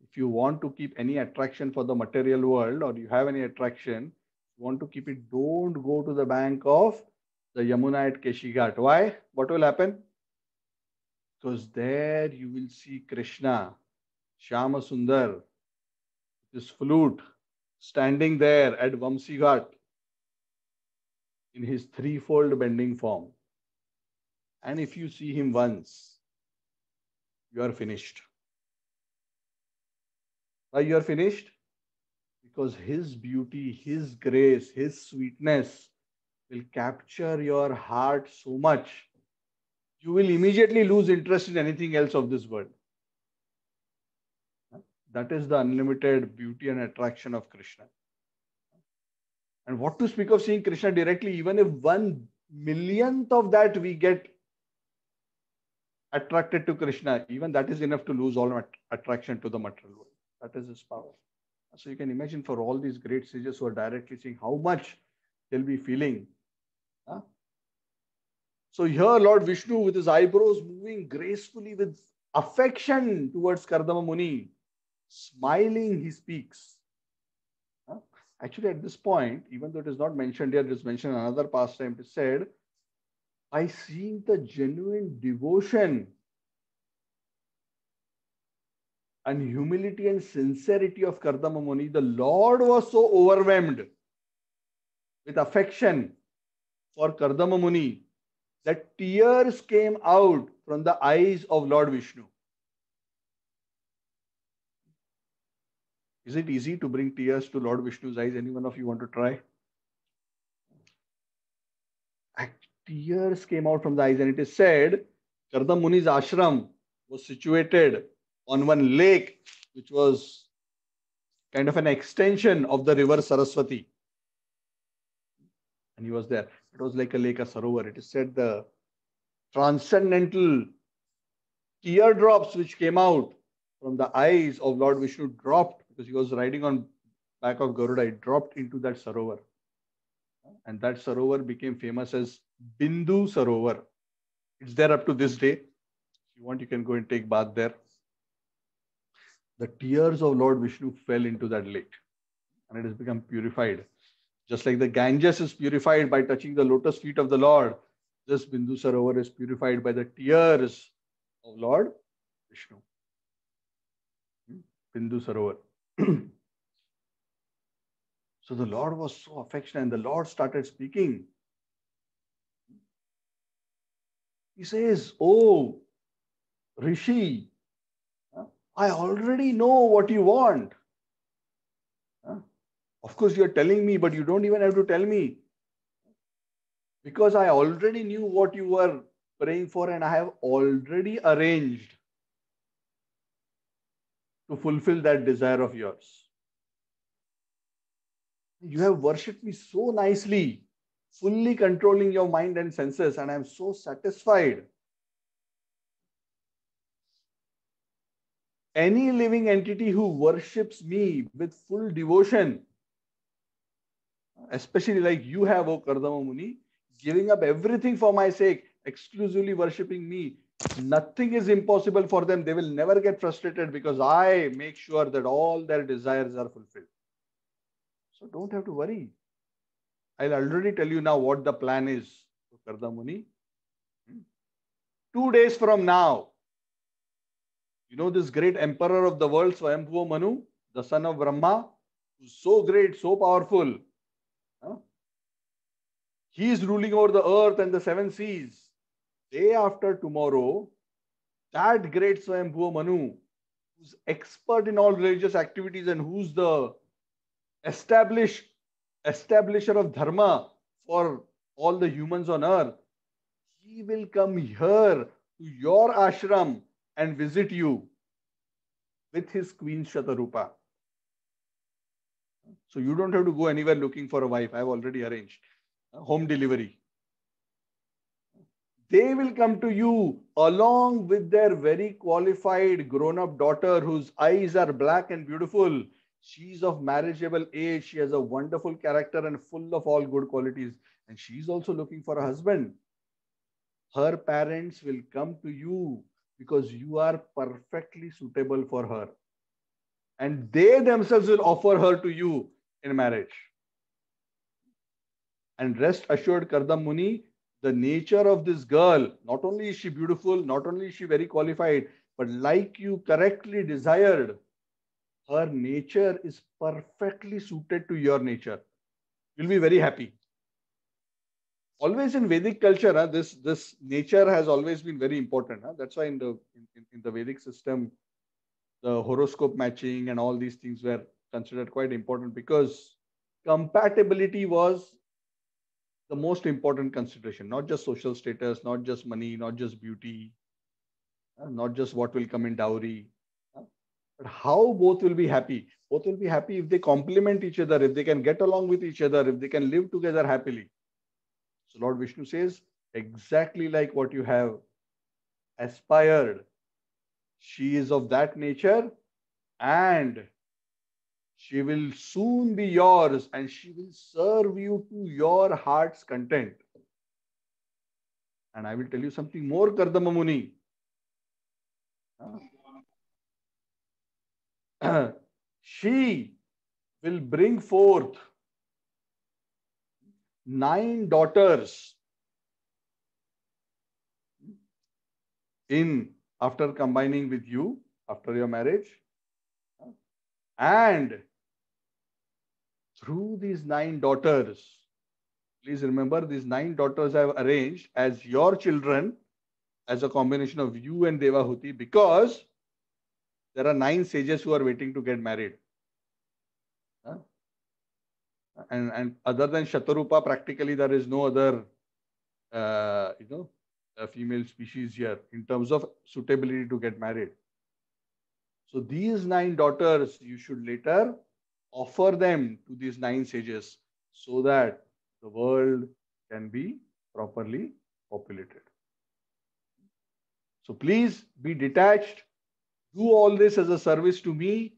If you want to keep any attraction for the material world, or you have any attraction, you want to keep it, don't go to the bank of the Yamuna at Keshi Ghat. Why? What will happen? Because there you will see Krishna, Shyama Sundar, this flute, standing there at Vamsi Ghat in his threefold bending form. And if you see him once, you are finished. Why you are finished? Because his beauty, his grace, his sweetness will capture your heart so much, you will immediately lose interest in anything else of this world. That is the unlimited beauty and attraction of Krishna. And what to speak of seeing Krishna directly, even if 1/1,000,000th of that we get attracted to Krishna, even that is enough to lose all attraction to the material world. That is his power. So you can imagine for all these great sages who are directly seeing how much they'll be feeling. So here Lord Vishnu with his eyebrows moving gracefully with affection towards Kardama Muni, smiling he speaks. Actually at this point, even though it is not mentioned here, it is mentioned in another pastime. It is said, by seeing the genuine devotion and humility and sincerity of Kardama Muni, the Lord was so overwhelmed with affection for Kardama Muni that tears came out from the eyes of Lord Vishnu. Is it easy to bring tears to Lord Vishnu's eyes? Any one of you want to try? Tears came out from the eyes, and it is said Kardama Muni's ashram was situated on one lake, which was kind of an extension of the river Saraswati. And he was there. It was like a lake, a sarovar. It is said the transcendental teardrops which came out from the eyes of Lord Vishnu dropped, because he was riding on back of Garuda, it dropped into that sarovar. And that sarovar became famous as Bindu Sarovar. It's there up to this day. If you want, you can go and take bath there. The tears of Lord Vishnu fell into that lake and it has become purified. Just like the Ganges is purified by touching the lotus feet of the Lord, this Bindu Sarovar is purified by the tears of Lord Vishnu. Bindu Sarovar. So the Lord was so affectionate and the Lord started speaking. He says, "Oh, Rishi, I already know what you want. Of course, you're telling me, but you don't even have to tell me. Because I already knew what you were praying for and I have already arranged to fulfill that desire of yours. You have worshipped me so nicely, fully controlling your mind and senses, and I am so satisfied. Any living entity who worships me with full devotion, especially like you have, O Kardama Muni, giving up everything for my sake, exclusively worshipping me, nothing is impossible for them. They will never get frustrated because I make sure that all their desires are fulfilled. So don't have to worry. I'll already tell you now what the plan is, Kardama Muni. 2 days from now, you know this great emperor of the world, Swayambhuva Manu, the son of Brahma, who's so great, so powerful. He is ruling over the earth and the 7 seas. Day after tomorrow, that great Swayambhuva Manu, who's expert in all religious activities and who's the establisher of dharma for all the humans on earth, he will come here to your ashram and visit you with his Queen Shatarupa. So you don't have to go anywhere looking for a wife. I've already arranged home delivery. They will come to you along with their very qualified grown-up daughter whose eyes are black and beautiful. She's of marriageable age. She has a wonderful character and full of all good qualities. And she's also looking for a husband. Her parents will come to you because you are perfectly suitable for her. And they themselves will offer her to you in marriage. And rest assured, Kardama Muni, the nature of this girl, not only is she beautiful, not only is she very qualified, but like you correctly desired, her nature is perfectly suited to your nature. You'll be very happy. Always in Vedic culture, this nature has always been very important. That's why in the Vedic system, the horoscope matching and all these things were considered quite important because compatibility was the most important consideration, not just social status, not just money, not just beauty, not just what will come in dowry, but how both will be happy. Both will be happy if they complement each other, if they can get along with each other, if they can live together happily. So Lord Vishnu says, exactly like what you have aspired, she is of that nature and she will soon be yours and she will serve you to your heart's content. And I will tell you something more, Kardama Muni. She will bring forth 9 daughters after combining with you, after your marriage. And through these 9 daughters, please remember these 9 daughters I have arranged as your children, as a combination of you and Devahuti, because there are 9 sages who are waiting to get married. And other than Shatarupa, practically there is no other, female species here in terms of suitability to get married. So these 9 daughters, you should later offer them to these 9 sages so that the world can be properly populated. So please be detached. Do all this as a service to me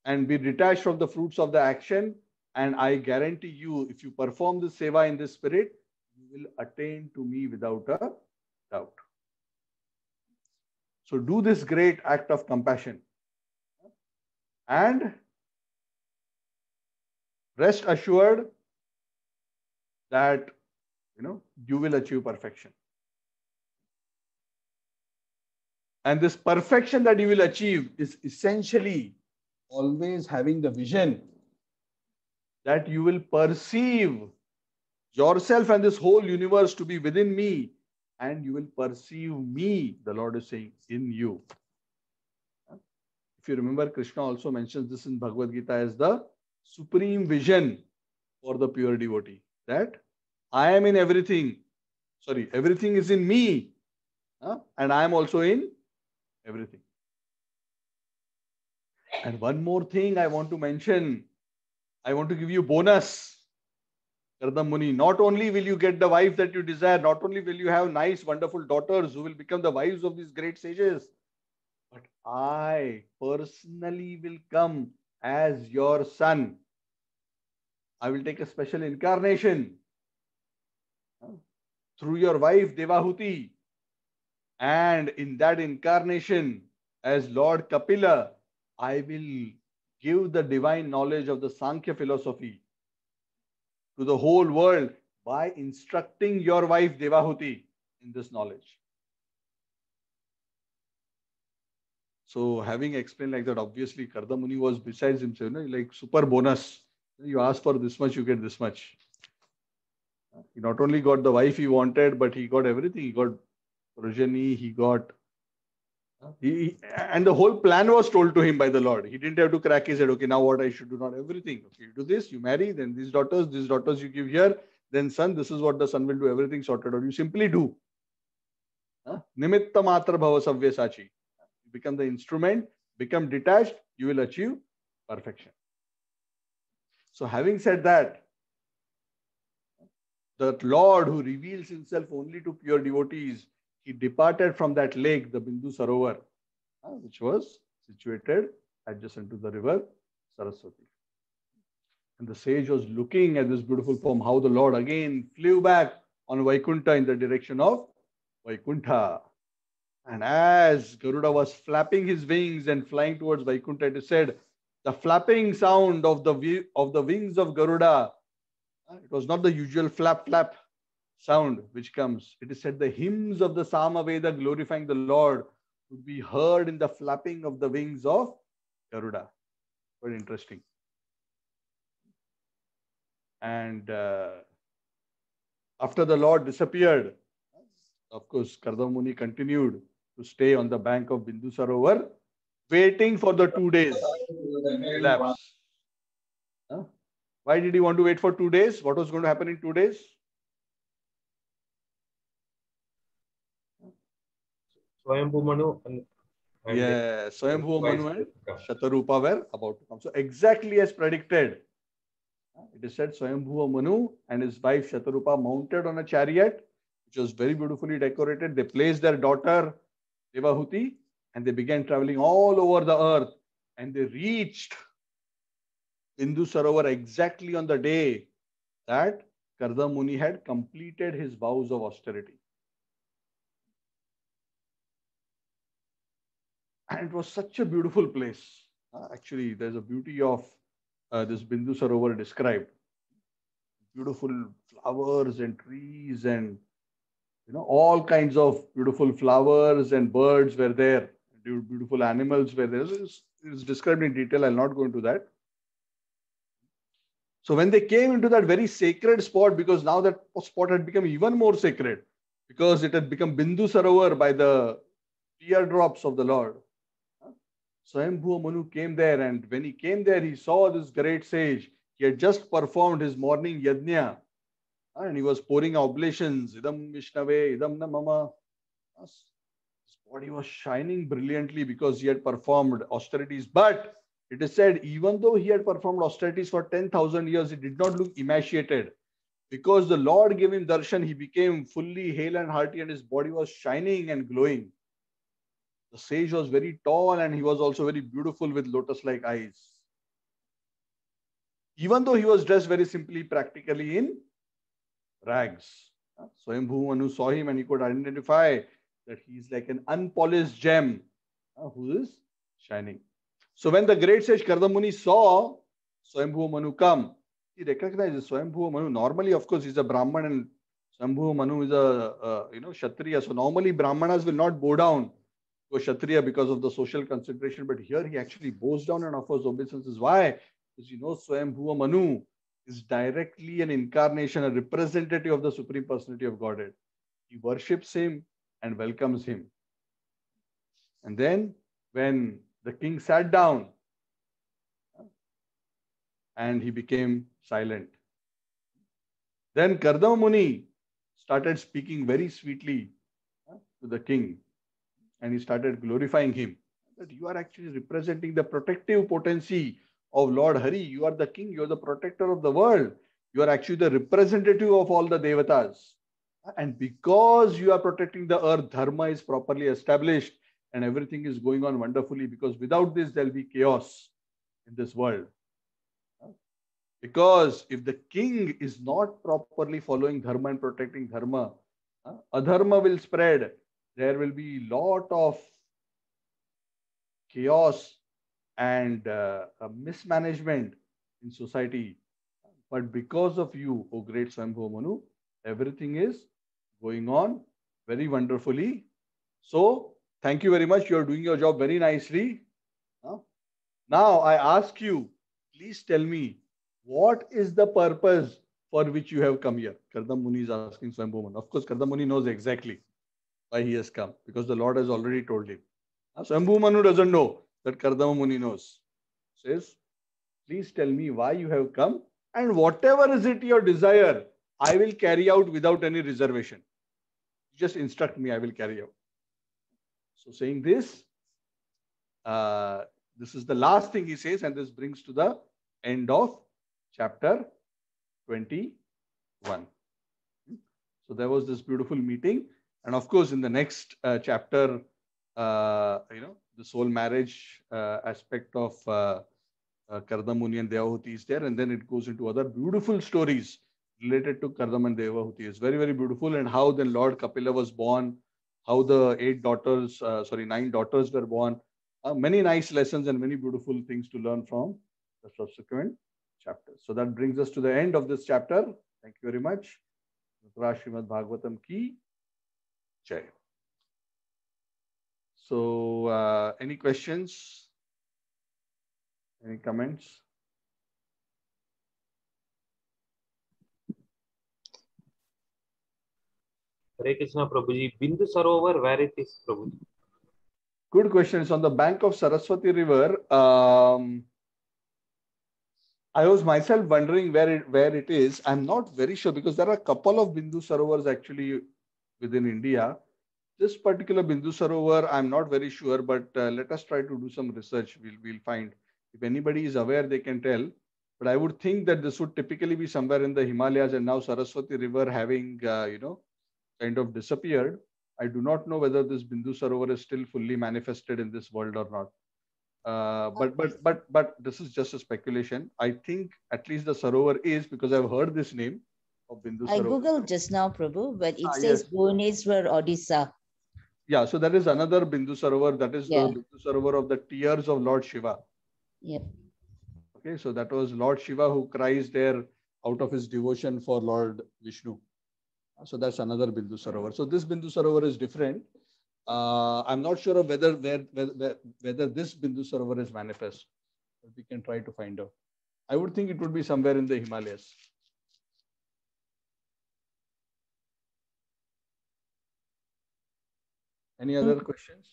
and be detached from the fruits of the action. And I guarantee you, if you perform this seva in this spirit, you will attain to me without a doubt. So do this great act of compassion and rest assured that you will achieve perfection. And this perfection that you will achieve is essentially always having the vision that you will perceive yourself and this whole universe to be within me, and you will perceive me, the Lord is saying, in you. If you remember, Krishna also mentions this in Bhagavad Gita as the supreme vision for the pure devotee, that I am in everything. Sorry, everything is in me, and I am also in everything. And one more thing I want to mention, I want to give you bonus. Kardam Muni, not only will you get the wife that you desire, not only will you have nice, wonderful daughters who will become the wives of these great sages, but I personally will come as your son. I will take a special incarnation through your wife Devahuti. And in that incarnation, as Lord Kapila, I will give the divine knowledge of the Sankhya philosophy to the whole world by instructing your wife Devahuti in this knowledge. So having explained like that, obviously Kardam Muni was besides himself, like super bonus. You ask for this much, you get this much. He not only got the wife he wanted, but he got everything. He got progeny, he got... and the whole plan was told to him by the Lord. He didn't have to crack his head, okay, now what I should do, not everything. Okay, you do this, you marry, then these daughters you give here, then son, this is what the son will do, everything sorted out. You simply do. Nimitta matra bhava savyasachi. You become the instrument, become detached, you will achieve perfection. So having said that, the Lord who reveals himself only to pure devotees, he departed from that lake, the Bindu Sarovar, which was situated adjacent to the river Saraswati. And the sage was looking at this beautiful form, how the Lord again flew back on Vaikuntha in the direction of Vaikuntha. And as Garuda was flapping his wings and flying towards Vaikuntha, it is said, the flapping sound of the wings of Garuda, it was not the usual flap sound which comes. It is said the hymns of the Samaveda glorifying the Lord would be heard in the flapping of the wings of Garuda. Very interesting. And after the Lord disappeared, of course, Kardam Muni continued to stay on the bank of Bindu Sarovar, waiting for the 2 days elapse. Why did he want to wait for 2 days? What was going to happen in 2 days? Swayambhu Manu and Swayambhu Manu and Shatarupa were about to come. So exactly as predicted, it is said Swayambhu Manu and his wife Shatarupa mounted on a chariot, which was very beautifully decorated. They placed their daughter Devahuti and they began traveling all over the earth, and they reached Bindu Sarovar exactly on the day that Kardam Muni had completed his vows of austerity. And it was such a beautiful place. Actually, there's a beauty of this Bindu Sarovar described. Beautiful flowers and trees and all kinds of beautiful flowers and birds were there. Beautiful animals were there. It's described in detail. I'll not go into that. So when they came into that very sacred spot, because now that spot had become even more sacred, because it had become Bindu Sarovar by the teardrops of the Lord. Swayambhu Manu came there, and when he came there, he saw this great sage. He had just performed his morning yajna, and he was pouring oblations. Idam Vishnave, idam namama. His body was shining brilliantly because he had performed austerities. But it is said, even though he had performed austerities for 10,000 years, he did not look emaciated. Because the Lord gave him darshan, he became fully hale and hearty, and his body was shining and glowing. The sage was very tall, and he was also very beautiful with lotus-like eyes. Even though he was dressed very simply, practically in rags. Swayambhu Manu saw him and he could identify that he is like an unpolished gem who is shining. So when the great sage Kardamuni saw Swayambhuva Manu come, he recognizes Swayambhuva Manu. Normally, of course, he's a Brahman and Swayambhuva Manu is a Kshatriya. So normally Brahmanas will not bow down to a Kshatriya because of the social consideration. But here he actually bows down and offers obeisances. Why? Because Swayambhuva Manu is directly an incarnation, a representative of the Supreme Personality of Godhead. He worships him and welcomes him. And then when the king sat down and he became silent, then Kardama Muni started speaking very sweetly to the king, and he started glorifying him. That you are actually representing the protective potency of Lord Hari. You are the king, you are the protector of the world. You are actually the representative of all the devatas. And because you are protecting the earth, dharma is properly established and everything is going on wonderfully, because without this, there will be chaos in this world. Because if the king is not properly following dharma and protecting dharma, adharma will spread. There will be a lot of chaos and mismanagement in society. But because of you, O great Swayambhuva Manu, everything is going on very wonderfully. So, thank you very much. You are doing your job very nicely. Now, I ask you, please tell me, what is the purpose for which you have come here? Kardama Muni is asking Swayambhuva Manu. Of course, Kardama Muni knows exactly why he has come, because the Lord has already told him. Swayambhuva Manu doesn't know that Kardama Muni knows. Says, please tell me why you have come, and whatever is it your desire, I will carry out without any reservation. Just instruct me, I will carry out. So saying this, this is the last thing he says, and this brings to the end of chapter 21. So there was this beautiful meeting. And of course, in the next chapter, this whole marriage aspect of Kardama Muni and Devahuti is there. And then it goes into other beautiful stories related to Kardama and Devahuti. It's very, very beautiful. And how then Lord Kapila was born, how the 9 daughters were born. Many nice lessons and many beautiful things to learn from the subsequent chapters. So that brings us to the end of this chapter. Thank you very much. Srimad Bhagavatam ki Jai. So, any questions? Any comments? Hare Krishna, Prabhuji. Bindu Sarovar, where it is, Prabhuji? Good question. It's on the bank of Saraswati River. I was myself wondering where it is. I'm not very sure, because there are a couple of Bindu Sarovars actually within India. This particular Bindu Sarovar, I'm not very sure, but let us try to do some research. We'll find. If anybody is aware, they can tell. But I would think that this would typically be somewhere in the Himalayas, and now Saraswati River having, kind of disappeared. I do not know whether this Bindu Sarovar is still fully manifested in this world or not. But this is just a speculation. I think at least the Sarovar is, because I've heard this name of Bindu Sarovar. I googled just now, Prabhu, but it says Bhubaneswar, Odisha. Yeah, so that is another Bindu Sarovar. That is the Bindu Sarovar of the tears of Lord Shiva. Yep. Okay, so that was Lord Shiva who cries there out of his devotion for Lord Vishnu. So that's another Bindu Sarovar. So this Bindu Sarovar is different. I'm not sure of whether this Bindu Sarovar is manifest. But we can try to find out. I would think it would be somewhere in the Himalayas. Any other questions?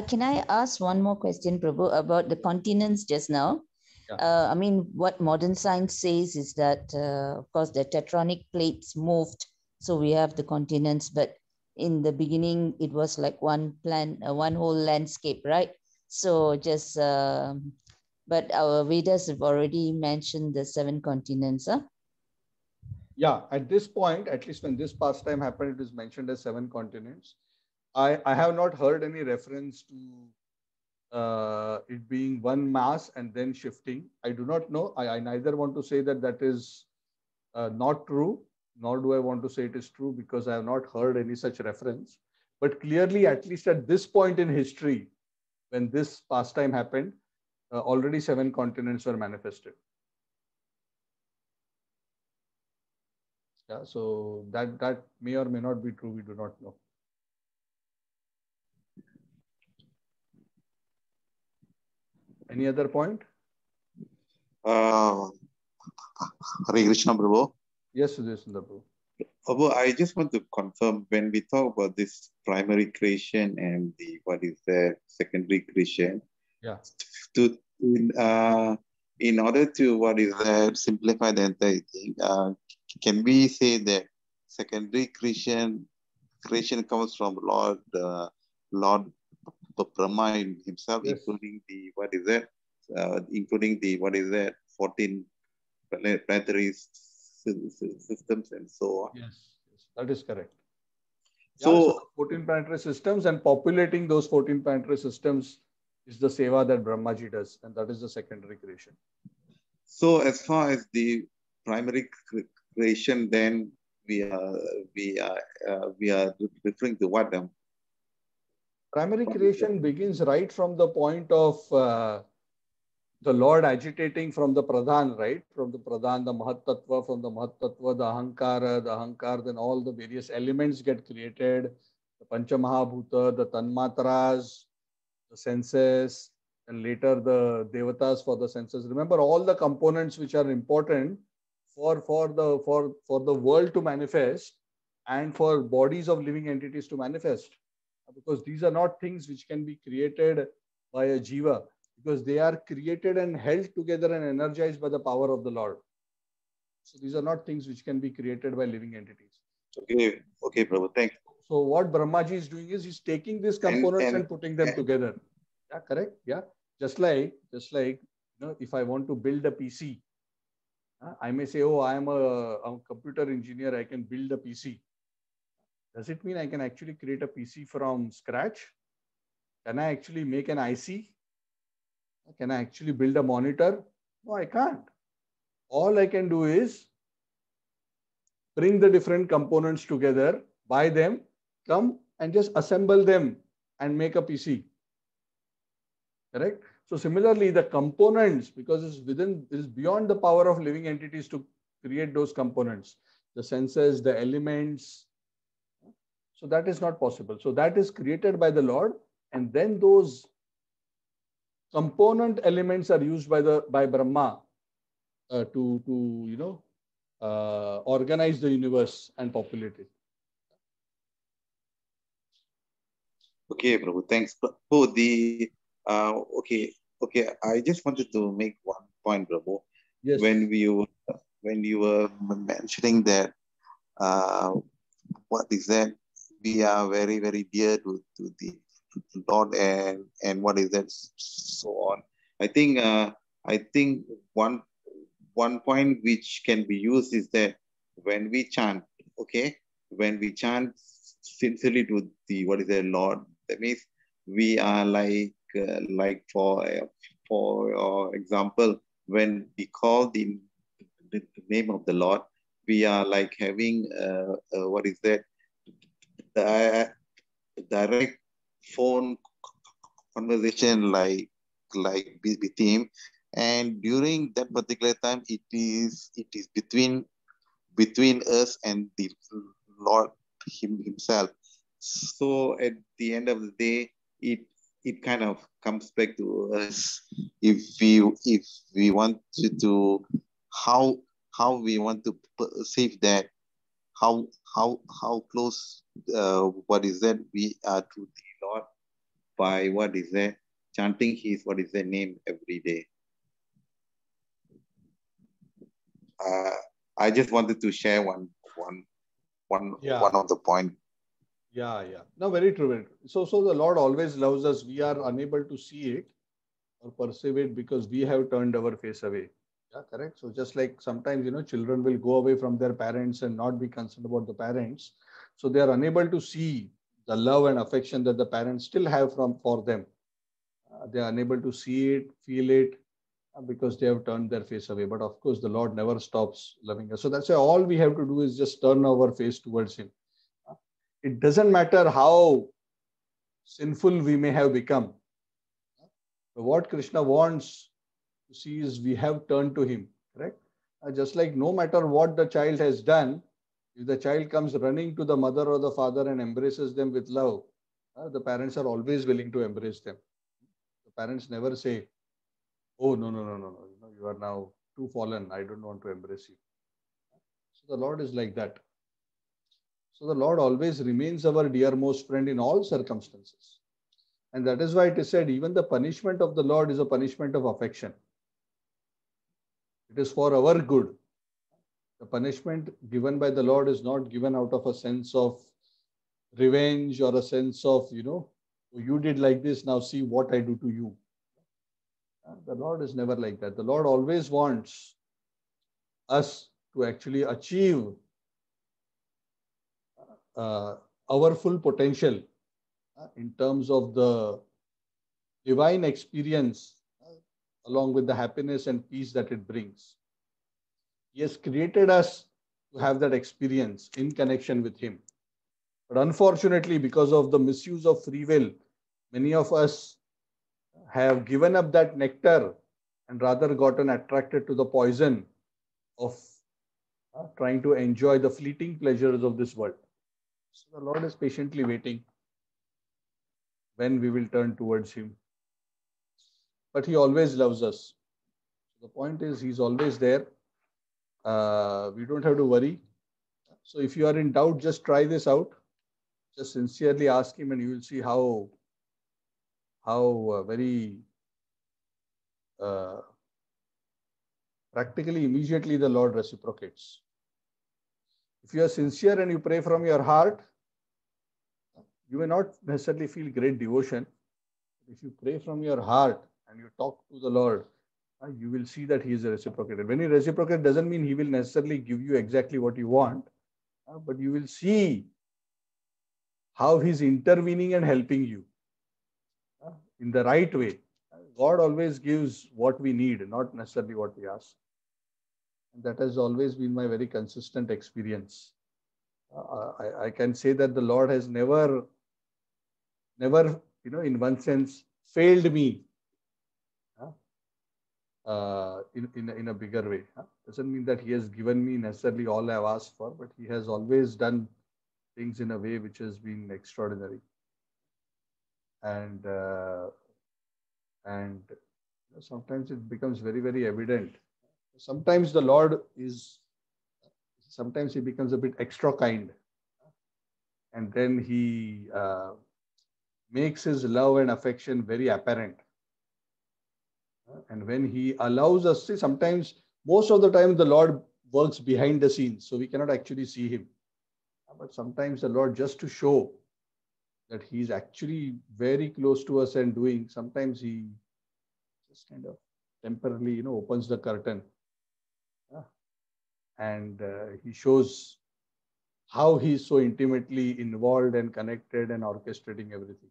Can I ask one more question, Prabhu, about the continents just now? Yeah. I mean, what modern science says is that, of course, the tectonic plates moved, so we have the continents, but in the beginning, it was like one whole landscape, right? So just, but our Vedas have already mentioned the 7 continents, huh? Yeah, at this point, at least when this pastime happened, it is mentioned as 7 continents. I have not heard any reference to it being one mass and then shifting. I do not know. I neither want to say that is not true, nor do I want to say it is true, because I have not heard any such reference. But clearly, at least at this point in history, when this pastime happened, already 7 continents were manifested. Yeah, so that may or may not be true. We do not know. Any other point? Hare Krishna, Prabhu. Yes, Sudhir Prabhu. Prabhu, I just want to confirm when we talk about this primary creation and the what is the secondary creation. Yeah. In order to what is that simplify the entire thing, can we say that secondary creation comes from Lord Brahma himself, Yes. including the what is that, 14 planetary systems and so on. Yes, that is correct. So, yeah, so 14 planetary systems, and populating those 14 planetary systems is the seva that Brahmaji does, and that is the secondary creation. So as far as the primary creation, then we are referring to what? Primary creation begins right from the point of the Lord agitating from the Pradhan, right? From the Pradhan, the Mahat-tattva, from the Mahat-tattva, the Ahankar, then all the various elements get created, the Panchamahabhuta, the Tanmatras, the senses, and later the Devatas for the senses. Remember all the components which are important for the world to manifest and for bodies of living entities to manifest. Because these are not things which can be created by a jiva, because they are created and held together and energized by the power of the Lord. So these are not things which can be created by living entities. Okay, Prabhu, thanks. So what Brahmaji is doing is he's taking these components and putting them together. Yeah, correct. Yeah, just like if I want to build a PC, I may say, oh, I'm a computer engineer, I can build a PC. Does it mean I can actually create a PC from scratch? Can I actually make an IC? Can I actually build a monitor? No, I can't. All I can do is bring the different components together, buy them, come and just assemble them and make a PC. Correct? So similarly, the components, because it's beyond the power of living entities to create those components, the senses, the elements. So that is not possible. So that is created by the Lord, and then those component elements are used by Brahma to organize the universe and populate it. Okay, Prabhu, thanks. Prabhu, okay. I just wanted to make one point, Prabhu. Yes. When you were mentioning that, what is that? We are very, very dear to the Lord and what is that, so on. I think one point which can be used is that when we chant, when we chant sincerely to the what is the Lord, that means we are like for example, when we call the name of the Lord, we are like having what is that, direct phone conversation like with him, and during that particular time it is between us and the Lord himself. So at the end of the day, it kind of comes back to us if we want to how we want to perceive that, how close what is that we are to the Lord by what is that chanting his what is the name every day. I just wanted to share one of the point. Yeah. No, very true. Very true. So the Lord always loves us. We are unable to see it or perceive it because we have turned our face away. Yeah, correct. So just like sometimes, children will go away from their parents and not be concerned about the parents. So they are unable to see the love and affection that the parents still have for them. They are unable to see it, feel it, because they have turned their face away. But of course, the Lord never stops loving us. So that's why all we have to do is just turn our face towards him. It doesn't matter how sinful we may have become. But what Krishna wants to see is we have turned to him, correct? Just like no matter what the child has done, if the child comes running to the mother or the father and embraces them with love, the parents are always willing to embrace them. The parents never say, oh, no, no, no, no, no, you are now too fallen. I don't want to embrace you. So the Lord is like that. So the Lord always remains our dearmost friend in all circumstances. And that is why it is said, even the punishment of the Lord is a punishment of affection. It is for our good. The punishment given by the Lord is not given out of a sense of revenge or a sense of, you did like this, now see what I do to you. The Lord is never like that. The Lord always wants us to actually achieve our full potential in terms of the divine experience along with the happiness and peace that it brings. He has created us to have that experience in connection with him. But unfortunately, because of the misuse of free will, many of us have given up that nectar and rather gotten attracted to the poison of trying to enjoy the fleeting pleasures of this world. So the Lord is patiently waiting when we will turn towards him. But he always loves us. The point is, he's always there. We don't have to worry. So if you are in doubt, just try this out. Just sincerely ask him and you will see how very practically, immediately the Lord reciprocates. If you are sincere and you pray from your heart, you may not necessarily feel great devotion. If you pray from your heart and you talk to the Lord, you will see that he is reciprocated. When he reciprocates, doesn't mean he will necessarily give you exactly what you want, but you will see how he's intervening and helping you in the right way. God always gives what we need, not necessarily what we ask. And that has always been my very consistent experience. I can say that the Lord has never, in one sense, failed me in a bigger way. Doesn't mean that he has given me necessarily all I have asked for, but he has always done things in a way which has been extraordinary. And sometimes it becomes very, very evident. Sometimes the Lord sometimes he becomes a bit extra kind. And then he makes his love and affection very apparent. And when he allows us, see, sometimes, most of the time, the Lord works behind the scenes, so we cannot actually see him. But sometimes the Lord, just to show that he is actually very close to us and doing, sometimes he just kind of temporarily, opens the curtain. And he shows how he is so intimately involved and connected and orchestrating everything.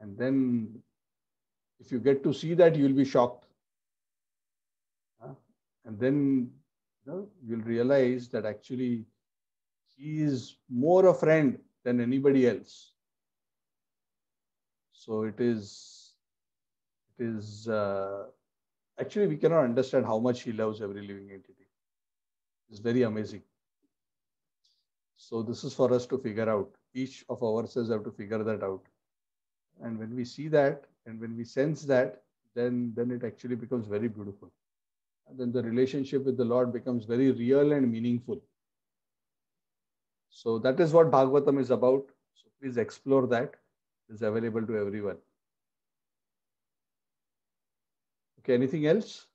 And then, if you get to see that, you will be shocked. And then you'll realize that actually he is more a friend than anybody else. So it is actually, we cannot understand how much he loves every living entity. It's very amazing. So this is for us to figure out. Each of ourselves have to figure that out. And when we see that, and when we sense that, then it actually becomes very beautiful. And then the relationship with the Lord becomes very real and meaningful. So that is what Bhagavatam is about. So please explore that. It is available to everyone. Okay, anything else?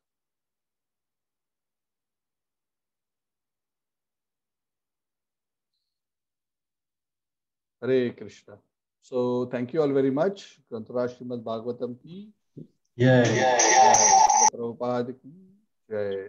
Hare Krishna. So thank you all very much. Granthara Srimad Bhagavatam ki. Yeah. Prabhupada ki. Jai.